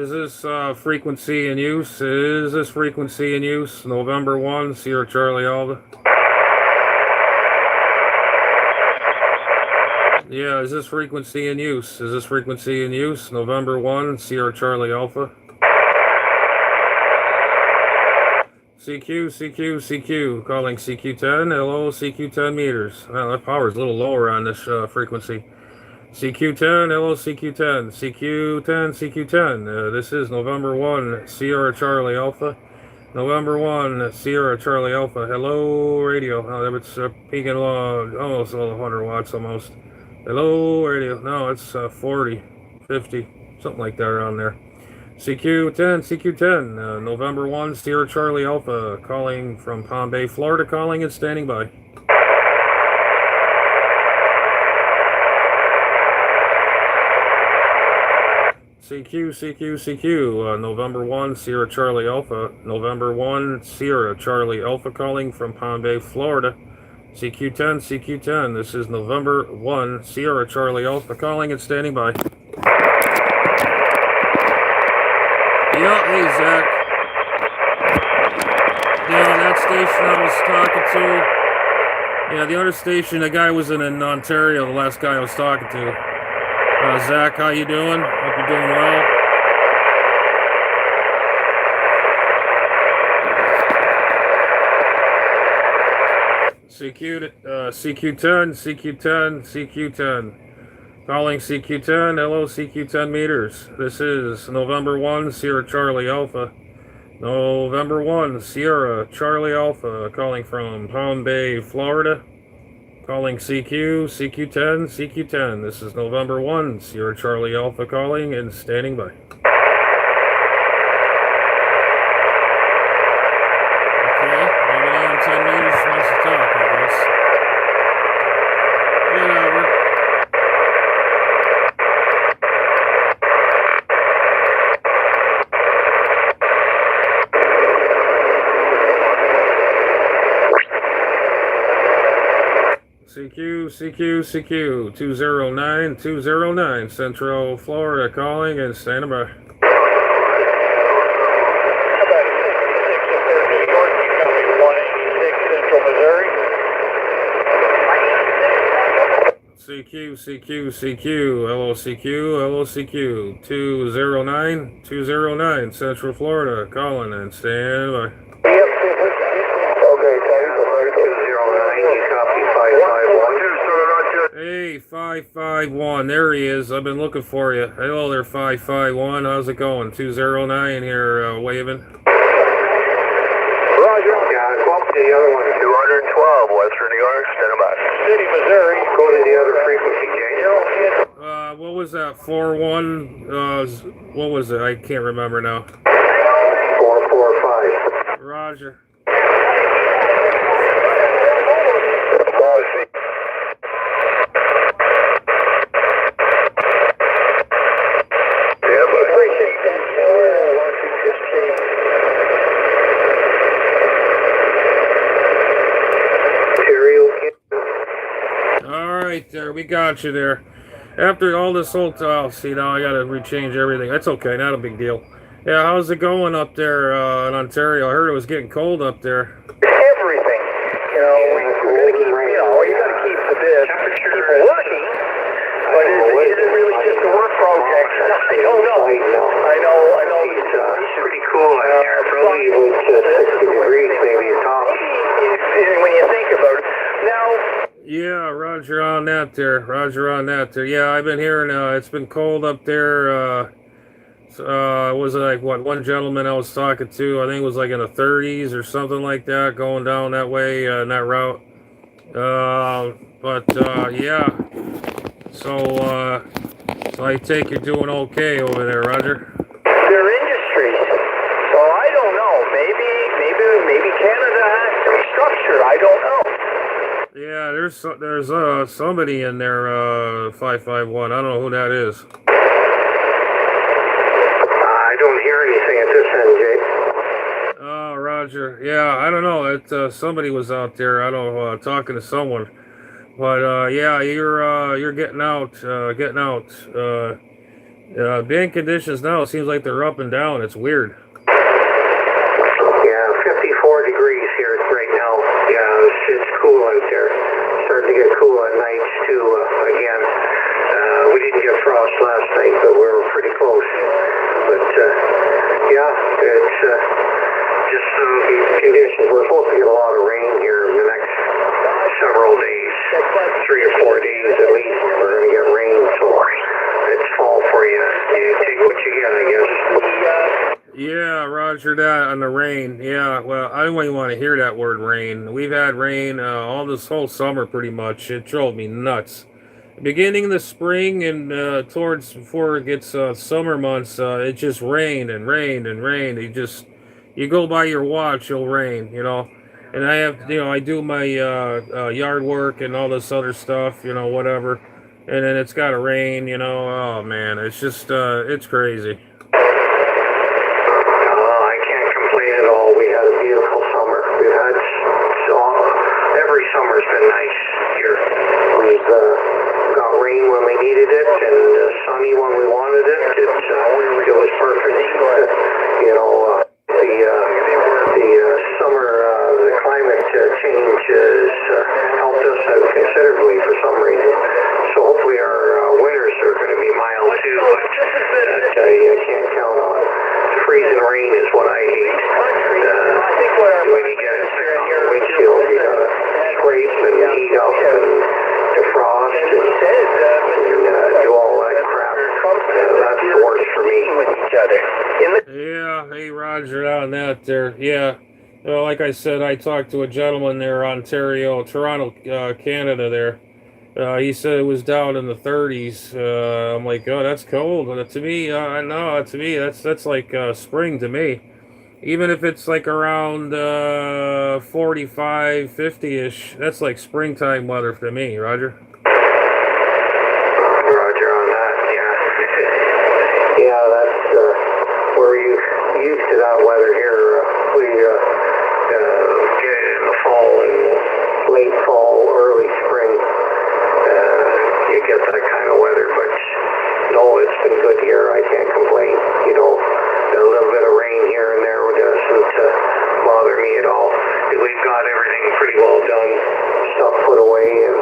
Is this frequency in use? Is this frequency in use? November 1, Sierra Charlie Alpha. Yeah, is this frequency in use? Is this frequency in use? November 1, Sierra Charlie Alpha. CQ, calling CQ10. Hello, CQ10 meters. Well, that power is a little lower on this frequency. CQ10, hello CQ10, CQ10. This is November 1, Sierra Charlie Alpha. November 1, Sierra Charlie Alpha. Hello, radio. Oh, it's peaking along almost 100 watts almost. Hello, radio. No, it's 40, 50, something like that around there. CQ10. November 1, Sierra Charlie Alpha. Calling from Palm Bay, Florida. Calling and standing by. CQ, November 1, Sierra Charlie Alpha. November 1, Sierra Charlie Alpha calling from Palm Bay, Florida. CQ10, this is November 1, Sierra Charlie Alpha calling and standing by. Yeah, hey Zach. Yeah, that station I was talking to. Yeah, the other station, the guy was in Ontario, the last guy I was talking to. Zach, how you doing? Hope you're doing well. CQ10. Calling CQ10. Hello, CQ10 meters. This is November 1, Sierra Charlie Alpha. November 1, Sierra Charlie Alpha, calling from Palm Bay, Florida. Calling CQ10, CQ10. This is November 1, Sierra Charlie Alpha calling and standing by. Okay, nobody on 10 meters wants to talk, I guess. Whatever. CQ 209 Central Florida calling and standing by. CQ LOCQ 209 Central Florida calling and standing by. Hey, 551, there he is. I've been looking for you. Hello there, 551. How's it going? 209 here, waving. Roger. Yeah, go up to the other one. 212, Western New York, standing by. City, Missouri. Go to the other frequency, Jay. What was that? 41? What was it? I can't remember now. 445. Roger. There, we got you there. After all this whole see now I gotta rechange everything. That's okay, not a big deal. Yeah, how's it going up there in Ontario? I heard it was getting cold up there. Everything, you know, we gotta keep, you gotta keep the people working, but is it really just a work project? I don't know. I know. It's pretty cool out here. Probably about 60 degrees, maybe top. When you think about it. Now. Yeah, Roger on that there. Yeah, I've been hearing it's been cold up there. Was it like what one gentleman I was talking to? I think it was like in the 30s or something like that, going down that way, that route. Yeah. So I take you're doing okay over there, Roger. They're industries, so I don't know. Maybe Canada has to restructure. I don't know. Yeah, there's somebody in there, 551. I don't know who that is. I don't hear anything at this end, Jay. Oh, Roger. Yeah, I don't know. Somebody was out there. I don't know, talking to someone. But yeah, you're getting out. Band conditions now, it seems like they're up and down. It's weird. Yeah, 54 degrees here right now. Yeah, it's cool out there. Starting to get cool at nights too. Again, we didn't get frost last night, but we were pretty close. But yeah, it's just conditions. We're supposed to get a lot of rain here in the next several days, 3 or 4 days at least. We're going to get rain, so it's fall for you. You take what you get, I guess. Yeah, Roger that on the rain. Yeah, well, I don't even want to hear that word rain. We've had rain all this whole summer pretty much. It drove me nuts. Beginning of the spring and towards before it gets summer months, it just rained and rained and rained. You go by your watch, it'll rain, you know. And I have, I do my yard work and all this other stuff, whatever. And then it's got to rain, Oh man, it's just it's crazy. Every summer's been nice here. We've got rain when we needed it and sunny when we wanted it. It was perfect. The summer, the climate change has helped us out considerably for some reason. So hopefully our winters are going to be mild too. But Yeah, hey Roger on that there. Yeah. Like I said, I talked to a gentleman there, Ontario, Toronto, Canada there. He said it was down in the 30s. I'm like, oh, that's cold. But to me, no, to me, that's like spring to me. Even if it's like around 45, 50-ish, that's like springtime weather to me, Roger. Roger on that, yeah. Yeah, that's, we're used to that weather here. We get it in the fall and late fall, early spring. You get that kind of weather, but no, it's been good here. I can't complain. You know, a little bit of rain here and there doesn't bother me at all. We've got everything pretty well done. Stuff put away and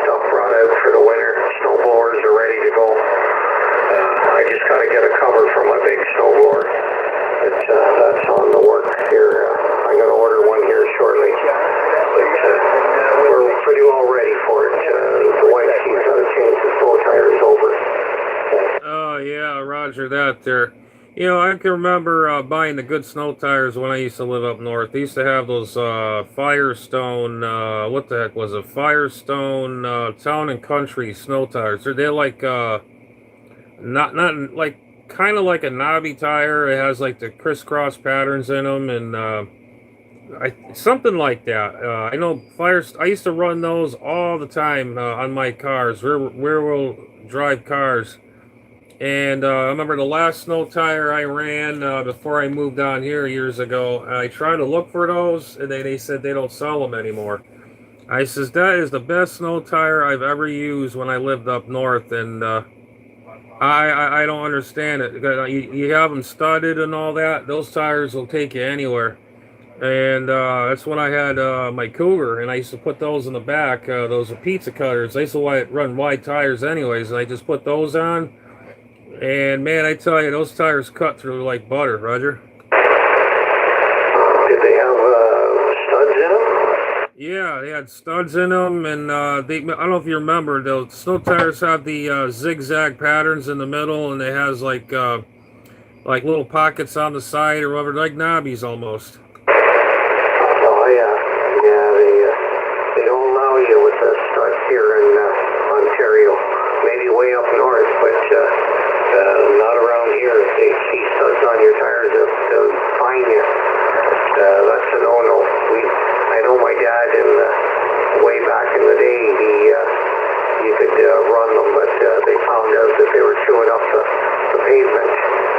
stuff brought out for the winter. Snow blowers are ready to go. I just got to get a cover for my big snow blower. That's on the work here. I'm going to order one here shortly. But we're pretty well ready for it. The wife, she's got to change the snow tires over. Oh, yeah, Roger that there. You know, I can remember buying the good snow tires when I used to live up north. They used to have those Firestone, what the heck was it? Firestone Town and Country snow tires. They're like, not like, kind of like a knobby tire. It has like the crisscross patterns in them and something like that. I know I used to run those all the time on my cars, rear-wheel drive cars. And I remember the last snow tire I ran before I moved down here years ago. I tried to look for those, and they said they don't sell them anymore. I says, that is the best snow tire I've ever used when I lived up north, and I don't understand it. You have them studded and all that. Those tires will take you anywhere. And that's when I had my Cougar, and I used to put those in the back. Those are pizza cutters. I used to run wide tires anyways, and I just put those on. And man, I tell you, those tires cut through like butter, Roger. Did they have studs in them? Yeah, they had studs in them, and I don't know if you remember, those snow tires have the zigzag patterns in the middle, and they has like little pockets on the side or whatever, like knobbies almost. Oh yeah, they don't allow you with the studs here in Ontario. Maybe way up north, but not around here. If they see studs on your tires, they'll fine you. That's a no-no. I know my dad way back in the day, you could run them, but they found out that they were chewing up the pavement.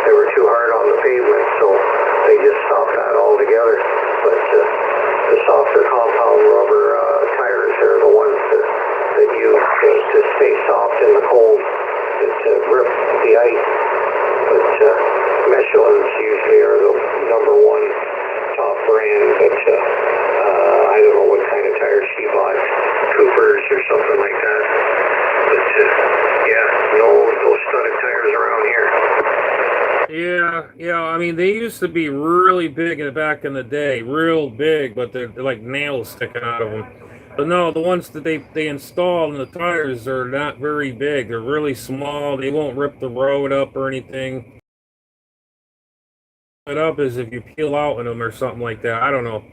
They were too hard on the pavement, so they just stopped that altogether. But the softer compound rubber tires are the ones that you to stay soft in the cold, that grip the ice. But Michelin's usually are the number one top brand, but I don't know what kind of tires she bought, Coopers or something like that. But yeah, no studded tires around here. Yeah, I mean, they used to be really big back in the day, real big, but they're like nails sticking out of them. But no, the ones that they install in the tires are not very big. They're really small. They won't rip the road up or anything. It up as if you peel out in them or something like that. I don't know.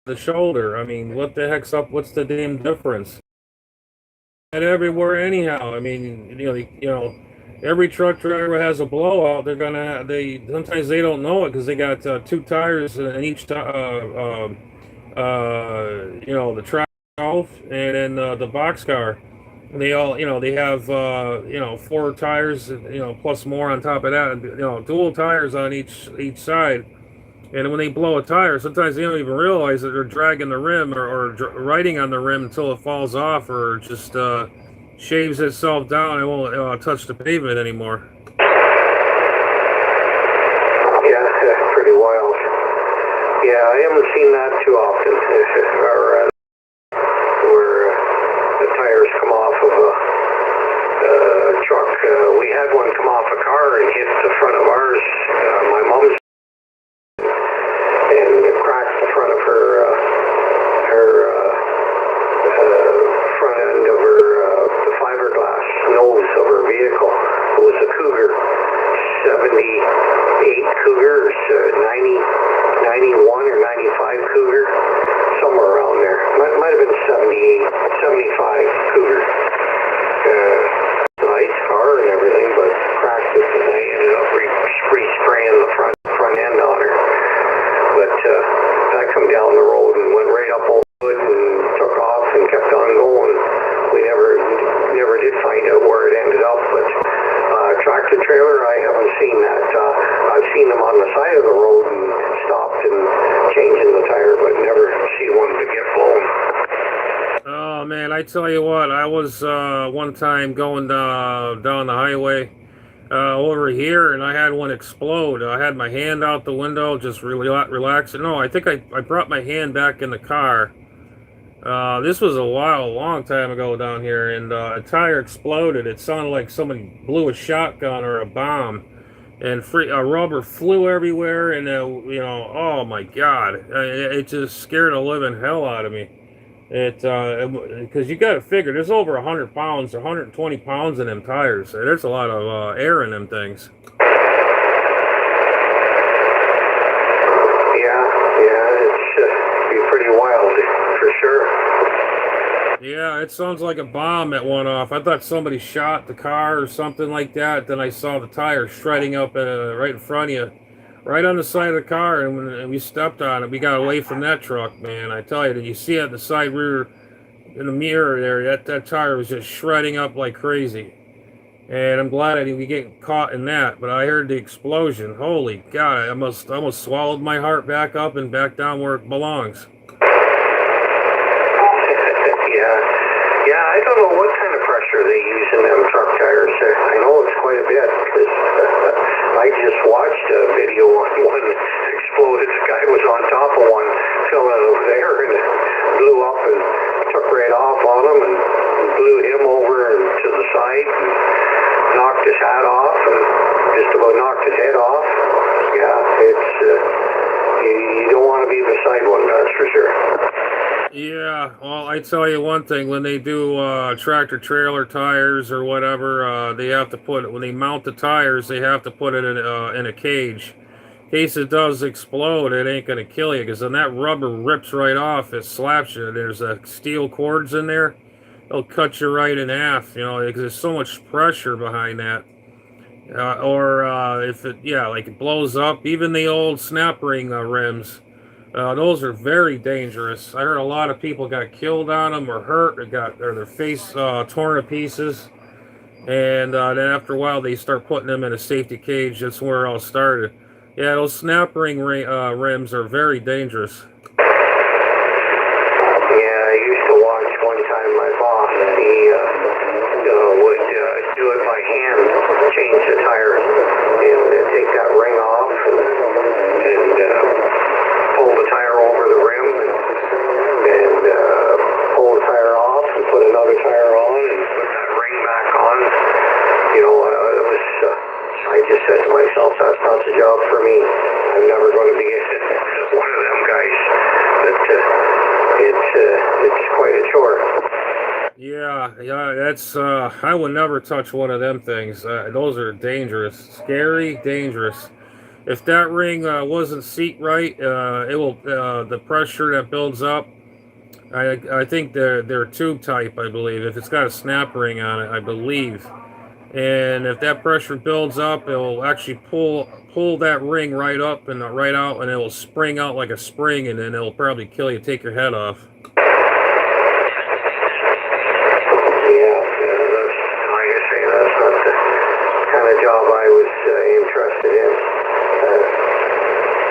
The shoulder. I mean, what the heck's up? What's the damn difference? And everywhere anyhow. I mean, you know, every truck driver has a blowout. Sometimes they don't know it because they got two tires in each the track and then the boxcar. And they all, they have four tires, plus more on top of that, dual tires on each side. And when they blow a tire, sometimes they don't even realize that they're dragging the rim or riding on the rim until it falls off or just shaves itself down and won't touch the pavement anymore. Yeah, that's pretty wild. Yeah, I haven't seen that too often. Where the tires come off of a truck. We had one come off a car and hit the front of ours, my mom's, and it cracked the front of her front end of her the fiberglass nose of her vehicle. It was a Cougar. tell you what, I was one time going down the highway over here, and I had one explode. I had my hand out the window, just really relaxing. No, I think I brought my hand back in the car. This was a long time ago down here, and a tire exploded. It sounded like somebody blew a shotgun or a bomb, and rubber flew everywhere. And oh my God, it just scared the living hell out of me. Because you got to figure there's over 100 pounds, 120 pounds in them tires. There's a lot of air in them things. Yeah, it's be pretty wild for sure. Yeah, it sounds like a bomb that went off. I thought somebody shot the car or something like that. Then I saw the tire shredding up right in front of you, right on the side of the car, and when we stepped on it, we got away from that truck, man. I tell you, did you see it, the side rear, in the mirror there, that tire was just shredding up like crazy. And I'm glad I didn't get caught in that, but I heard the explosion. Holy God, I almost swallowed my heart back up and back down where it belongs. Yeah, I don't know what kind of pressure they use in them truck tires. I know it's quite a bit, because I just watched a video on one exploded. The guy was on top of one filling over there, and it blew up and took right off on him and blew him over and to the side and knocked his hat off and just about knocked his head off. Yeah, it's you don't want to be beside one, that's for sure. Yeah, well, I tell you one thing, when they do tractor trailer tires or whatever, they have to put it, when they mount the tires, they have to put it in a cage. In case it does explode, it ain't going to kill you, because then that rubber rips right off, it slaps you. There's steel cords in there, it'll cut you right in half, because there's so much pressure behind that. Or if like it blows up, even the old snap ring rims, those are very dangerous. I heard a lot of people got killed on them or hurt, or their face torn to pieces. And then after a while, they start putting them in a safety cage. That's where it all started. Yeah, those snap ring rims are very dangerous. Yeah, I used to watch one time my boss. He would do it by hand, change the tire, and take that ring off, and pull the tire over the rim, and pull the tire off, and put another tire on, and put that ring back on. I just said to myself, that's not the job for me. I'm never going to be one of them guys. But it's quite a chore. Yeah, that's, I would never touch one of them things. Those are dangerous, scary, dangerous. If that ring wasn't seat right, it will, the pressure that builds up, I think they're tube type, I believe. If it's got a snap ring on it, I believe. And if that pressure builds up, it will actually pull that ring right up and right out, and it will spring out like a spring, and then it will probably kill you, take your head off. Kind of job I was interested in.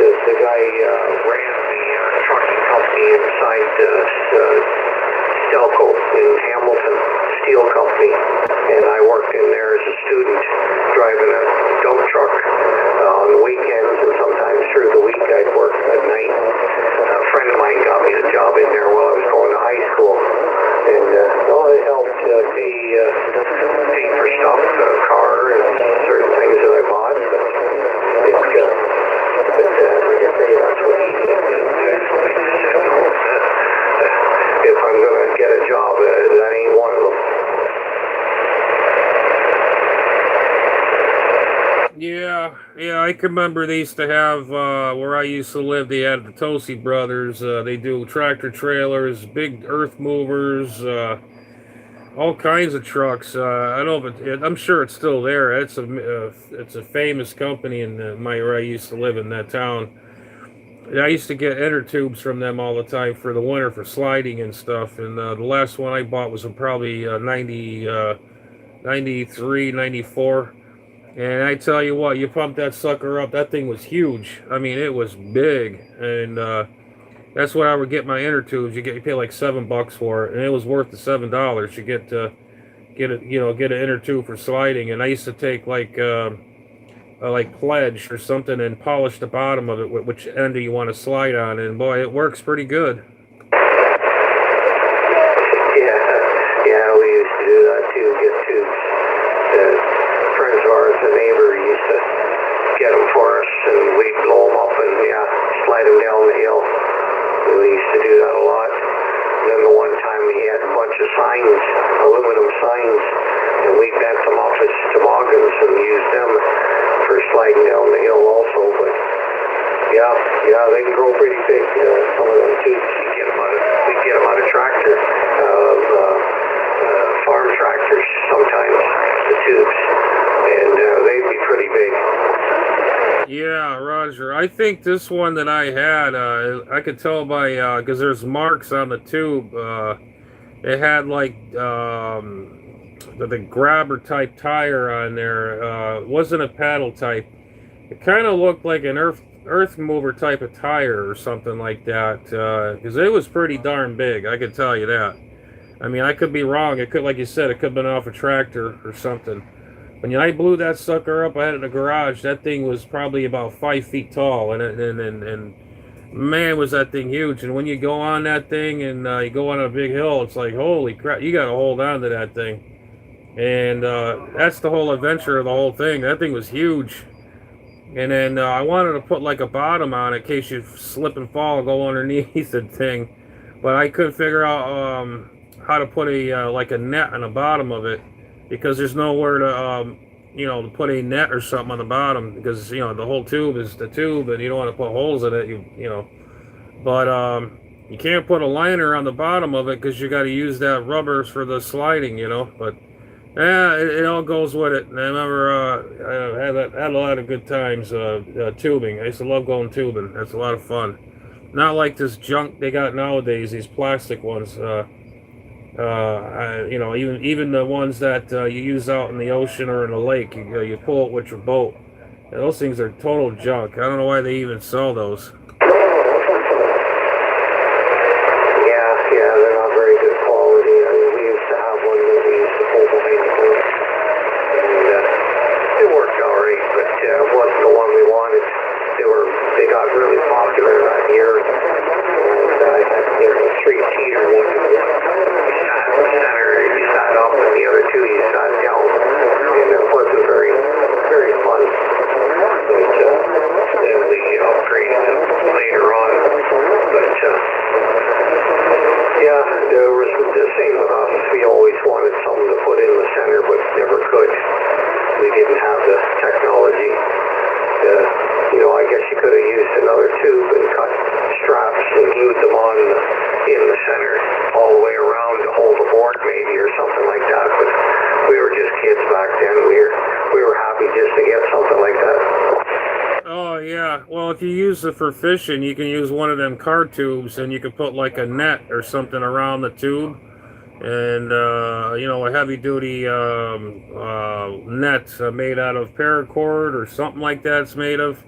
The guy ran the trucking company inside Stelco in Hamilton Steel Company, and I worked in there as a student driving a dump truck on the weekends, and sometimes through the week I'd work at night. A friend of mine got me a job in there while I was going to high school, and it helped pay for stuff, car and certain things that I bought. That's what he did. If I'm going to get a job, that ain't one of them. Yeah, I can remember they used to have, where I used to live, they had the Tosi brothers. They do tractor trailers, big earth movers, all kinds of trucks. I don't know if I'm sure it's still there. It's a famous company in where I used to live in that town. I used to get inner tubes from them all the time for the winter for sliding and stuff. And the last one I bought was probably 93, 94. And I tell you what, you pump that sucker up, that thing was huge. I mean, it was big. And That's what I would get my inner tubes. You pay like $7 for it, and it was worth the $7. You get get an inner tube for sliding. And I used to take like pledge or something and polish the bottom of it, which end do you want to slide on, and boy, it works pretty good. Yeah, we used to do that too, get tubes. Friends of ours, a neighbor, used to get them for us, and we'd blow them up and slide them down the hill. We used to do that a lot. And then the one time he had a bunch of signs, aluminum signs, and we bent them up as toboggans and used them for sliding down the hill also. But yeah, they can grow pretty big. Some of them tubes, we get them out of tractor, farm tractors sometimes, the tubes, and they'd be pretty big. Yeah, Roger. I think this one that I had, I could tell by, because there's marks on the tube. It had like the grabber type tire on there. It wasn't a paddle type. It kind of looked like an earth mover type of tire or something like that. Because it was pretty darn big. I could tell you that. I mean, I could be wrong. It could, like you said, it could have been off a tractor or something. When I blew that sucker up, I had it in the garage. That thing was probably about 5 feet tall, and man, was that thing huge. And when you go on that thing and you go on a big hill, it's like, holy crap, you got to hold on to that thing. And that's the whole adventure of the whole thing. That thing was huge. And then I wanted to put like a bottom on it in case you slip and fall and go underneath the thing, but I couldn't figure out how to put like a net on the bottom of it, because there's nowhere to to put a net or something on the bottom, because the whole tube is the tube and you don't want to put holes in it. But you can't put a liner on the bottom of it because you got to use that rubber for the sliding. But yeah, it all goes with it. And I remember I had a lot of good times tubing. I used to love going tubing. That's a lot of fun. Not like this junk they got nowadays, these plastic ones. Even the ones that you use out in the ocean or in a lake, you pull it with your boat. And those things are total junk. I don't know why they even sell those. Yeah, they're not very good quality. I mean, we used to have one that we used to pull behind the boat, and it worked all right, but it wasn't the one we wanted. They got really popular that year, and I had a 3-seater one. You sat up, and the other two you sat down, and it wasn't very, very fun. But then we upgraded them later on. But there was the same with us. We always wanted something to put in the center, but never could. We didn't have the technology. I guess you could have used another tube and cut straps and glued them on in the center all the way around to hold the board maybe or something like that, but we were just kids back then. We were happy just to get something like that. Oh yeah, well, if you use it for fishing, you can use one of them car tubes, and you can put like a net or something around the tube, and a heavy duty net made out of paracord or something like that. It's made of.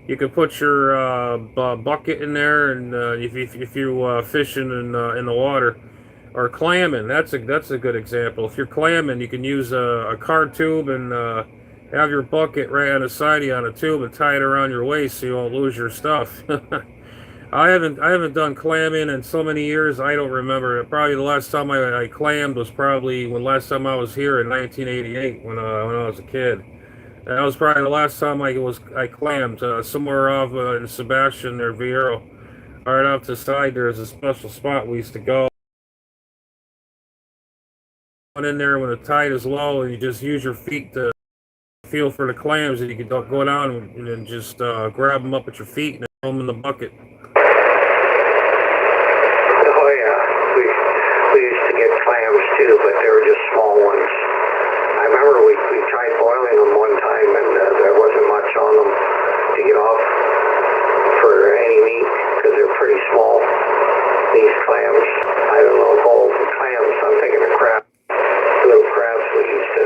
You can put your bucket in there, and if you fishing in the water, or clamming, that's a good example. If you're clamming, you can use a car tube and have your bucket right on the side of you on a tube and tie it around your waist so you won't lose your stuff. I haven't done clamming in so many years. I don't remember. Probably the last time I clammed was probably last time I was here in 1988 when I was a kid. That was probably the last time I clammed somewhere off in Sebastian or Vieiro. Right off to the side, there's a special spot we used to go. In there when the tide is low, and you just use your feet to feel for the clams, and you can go down and just grab them up with your feet and throw them in the bucket. Oh yeah, we used to get clams too, but they were just small ones. I remember we tried boiling them one time, and there wasn't much on them to get off for any meat because they're pretty small. These clams, I don't know if all the clams, I'm thinking of crab. Little crabs we used to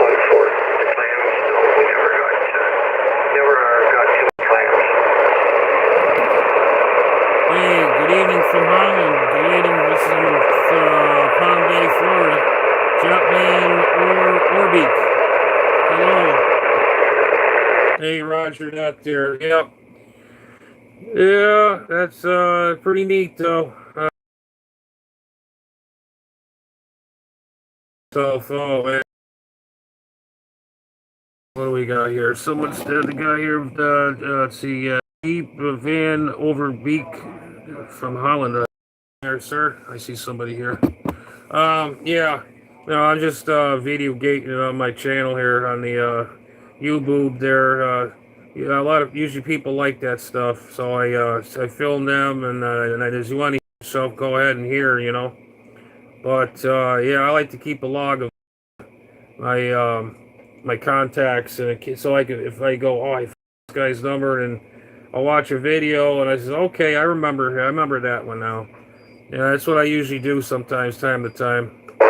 hunt for. The clams, no, we never got too many clams. Overbeak. Hello. Hey, Roger, that there. Yep. Yeah, that's pretty neat though. Man. What do we got here? Someone's the guy here. Let's see. Deep Van Overbeek from Holland. There, sir. I see somebody here. Yeah. No, I'm just video gating it on my channel here on the YouTube there. Yeah, a lot of usually people like that stuff, so I film them and I just want to hear yourself, go ahead and hear, you know. But yeah, I like to keep a log of my my contacts and so I can if I go, oh, I this guy's number and I'll watch a video and I say, okay, I remember that one now. Yeah, that's what I usually do sometimes, time to time. Yeah,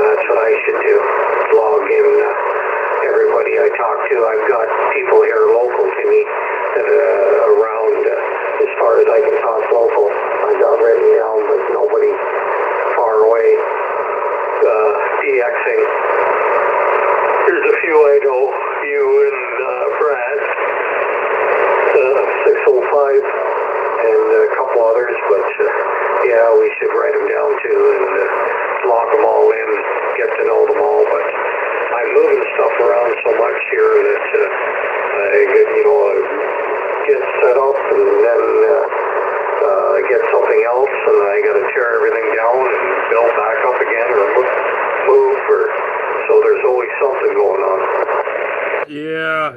that's what I should do. Log in everybody I talk to. I've got people here local to me that are around as far as I can talk local. I got written down, but nobody far away. DXing. There's a few I know. You and Brad. 605 and a couple others, but yeah, we should write them down too and log them all in, get to know them all. But I'm moving stuff around so much here that I get, get set up and then get something else, and I got to tear everything down and build back up again or move, or so there's always something going on.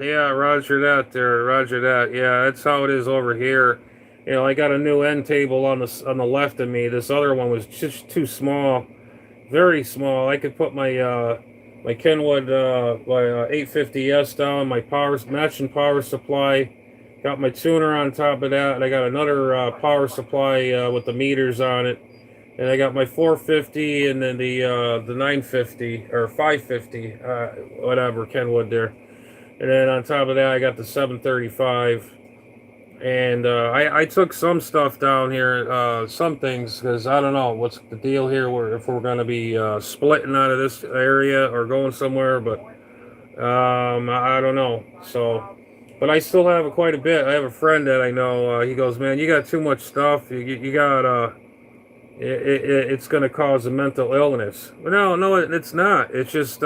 Yeah, Roger that there, Roger that. Yeah, that's how it is over here. You know, I got a new end table on the left of me. This other one was just too small, very small. I could put my my Kenwood my 850S down, my matching power supply. Got my tuner on top of that, and I got another power supply with the meters on it. And I got my 450 and then the 950 or 550, whatever, Kenwood there. And then on top of that, I got the 735. And I took some stuff down here, some things, because I don't know what's the deal here, if we're going to be splitting out of this area or going somewhere, but I don't know. So, but I still have quite a bit. I have a friend that I know, he goes, man, you got too much stuff. You got, it's going to cause a mental illness. But no, it's not. It's just,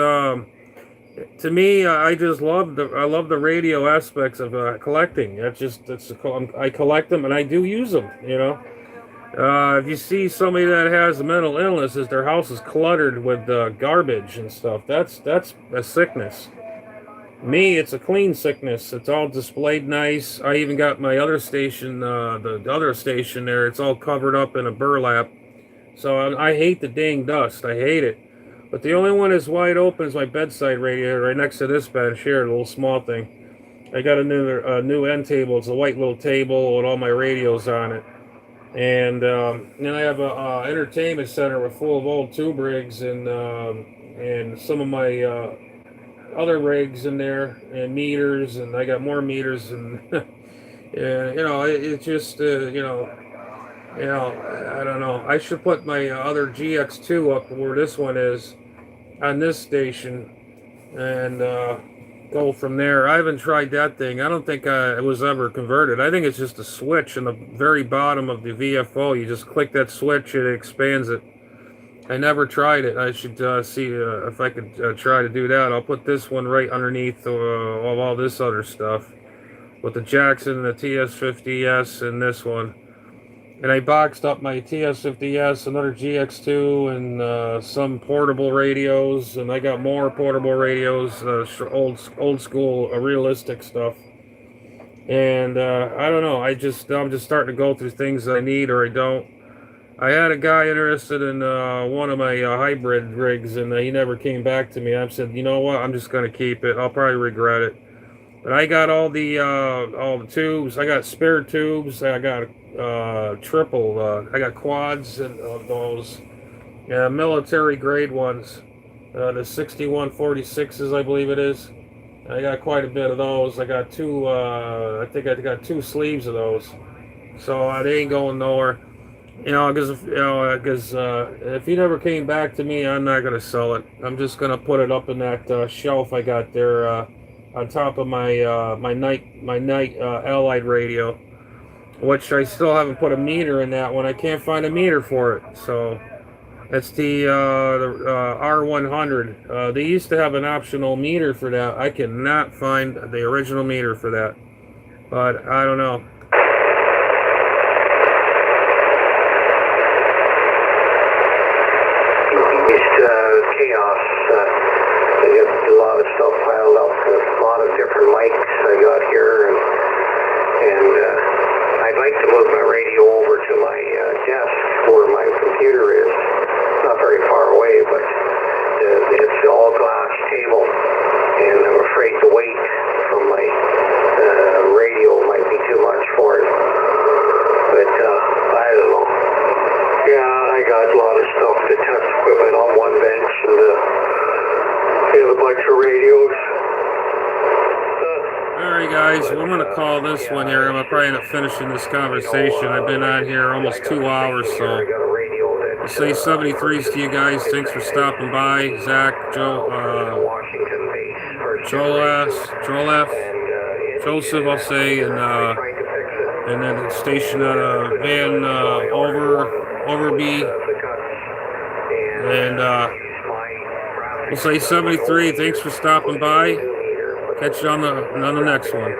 to me, I just love the radio aspects of collecting. I collect them and I do use them. You know, if you see somebody that has a mental illness, is their house is cluttered with garbage and stuff. That's a sickness. Me, it's a clean sickness. It's all displayed nice. I even got my other station, the other station there. It's all covered up in a burlap. So I hate the dang dust. I hate it. But the only one that's wide open is my bedside radio right next to this bench here, the little small thing. I got a new end table. It's a white little table with all my radios on it. And then I have a entertainment center with full of old tube rigs and some of my other rigs in there and meters, and I got more meters and it's just I don't know. I should put my other GX2 up where this one is on this station and go from there. I haven't tried that thing. I don't think it was ever converted. I think it's just a switch in the very bottom of the VFO. You just click that switch and it expands it. I never tried it. I should see if I could try to do that. I'll put this one right underneath of all this other stuff with the Jackson, the TS50S, and this one. And I boxed up my TS50S, another GX2, and some portable radios. And I got more portable radios, old school, realistic stuff. And I don't know. I'm just starting to go through things that I need or I don't. I had a guy interested in one of my hybrid rigs, and he never came back to me. I said, you know what? I'm just going to keep it. I'll probably regret it. But I got all the tubes. I got spare tubes. I got triple. I got quads and those military grade ones. The 6146s, I believe it is. I got quite a bit of those. I got two. I think I got two sleeves of those. So they ain't going nowhere. Because if he never came back to me, I'm not gonna sell it. I'm just gonna put it up in that shelf I got there on top of my night Allied radio, which I still haven't put a meter in that one. I can't find a meter for it, so it's the R100. They used to have an optional meter for that. I cannot find the original meter for that, but I don't know. Chaos. I got a lot of stuff piled up, a lot of different mics I got here, and I'd like to move my radio over to my desk where my computer is. Not very far away, but it's all glass table, and I'm afraid the weight from my radio might be too much for it. But I don't know. Yeah, I got a lot of stuff to test equipment on one bench, and a bunch of radios. Alright guys, well, I'm going to call this one here. I'm going to probably end up finishing this conversation. I've been on here almost 2 hours, so I'll say 73s to you guys. Thanks for stopping by. Zach, Joe, Joel F, Joseph, I'll say, and then the station out of Van Overby, and we'll say 73. Thanks for stopping by. Catch you on the next one.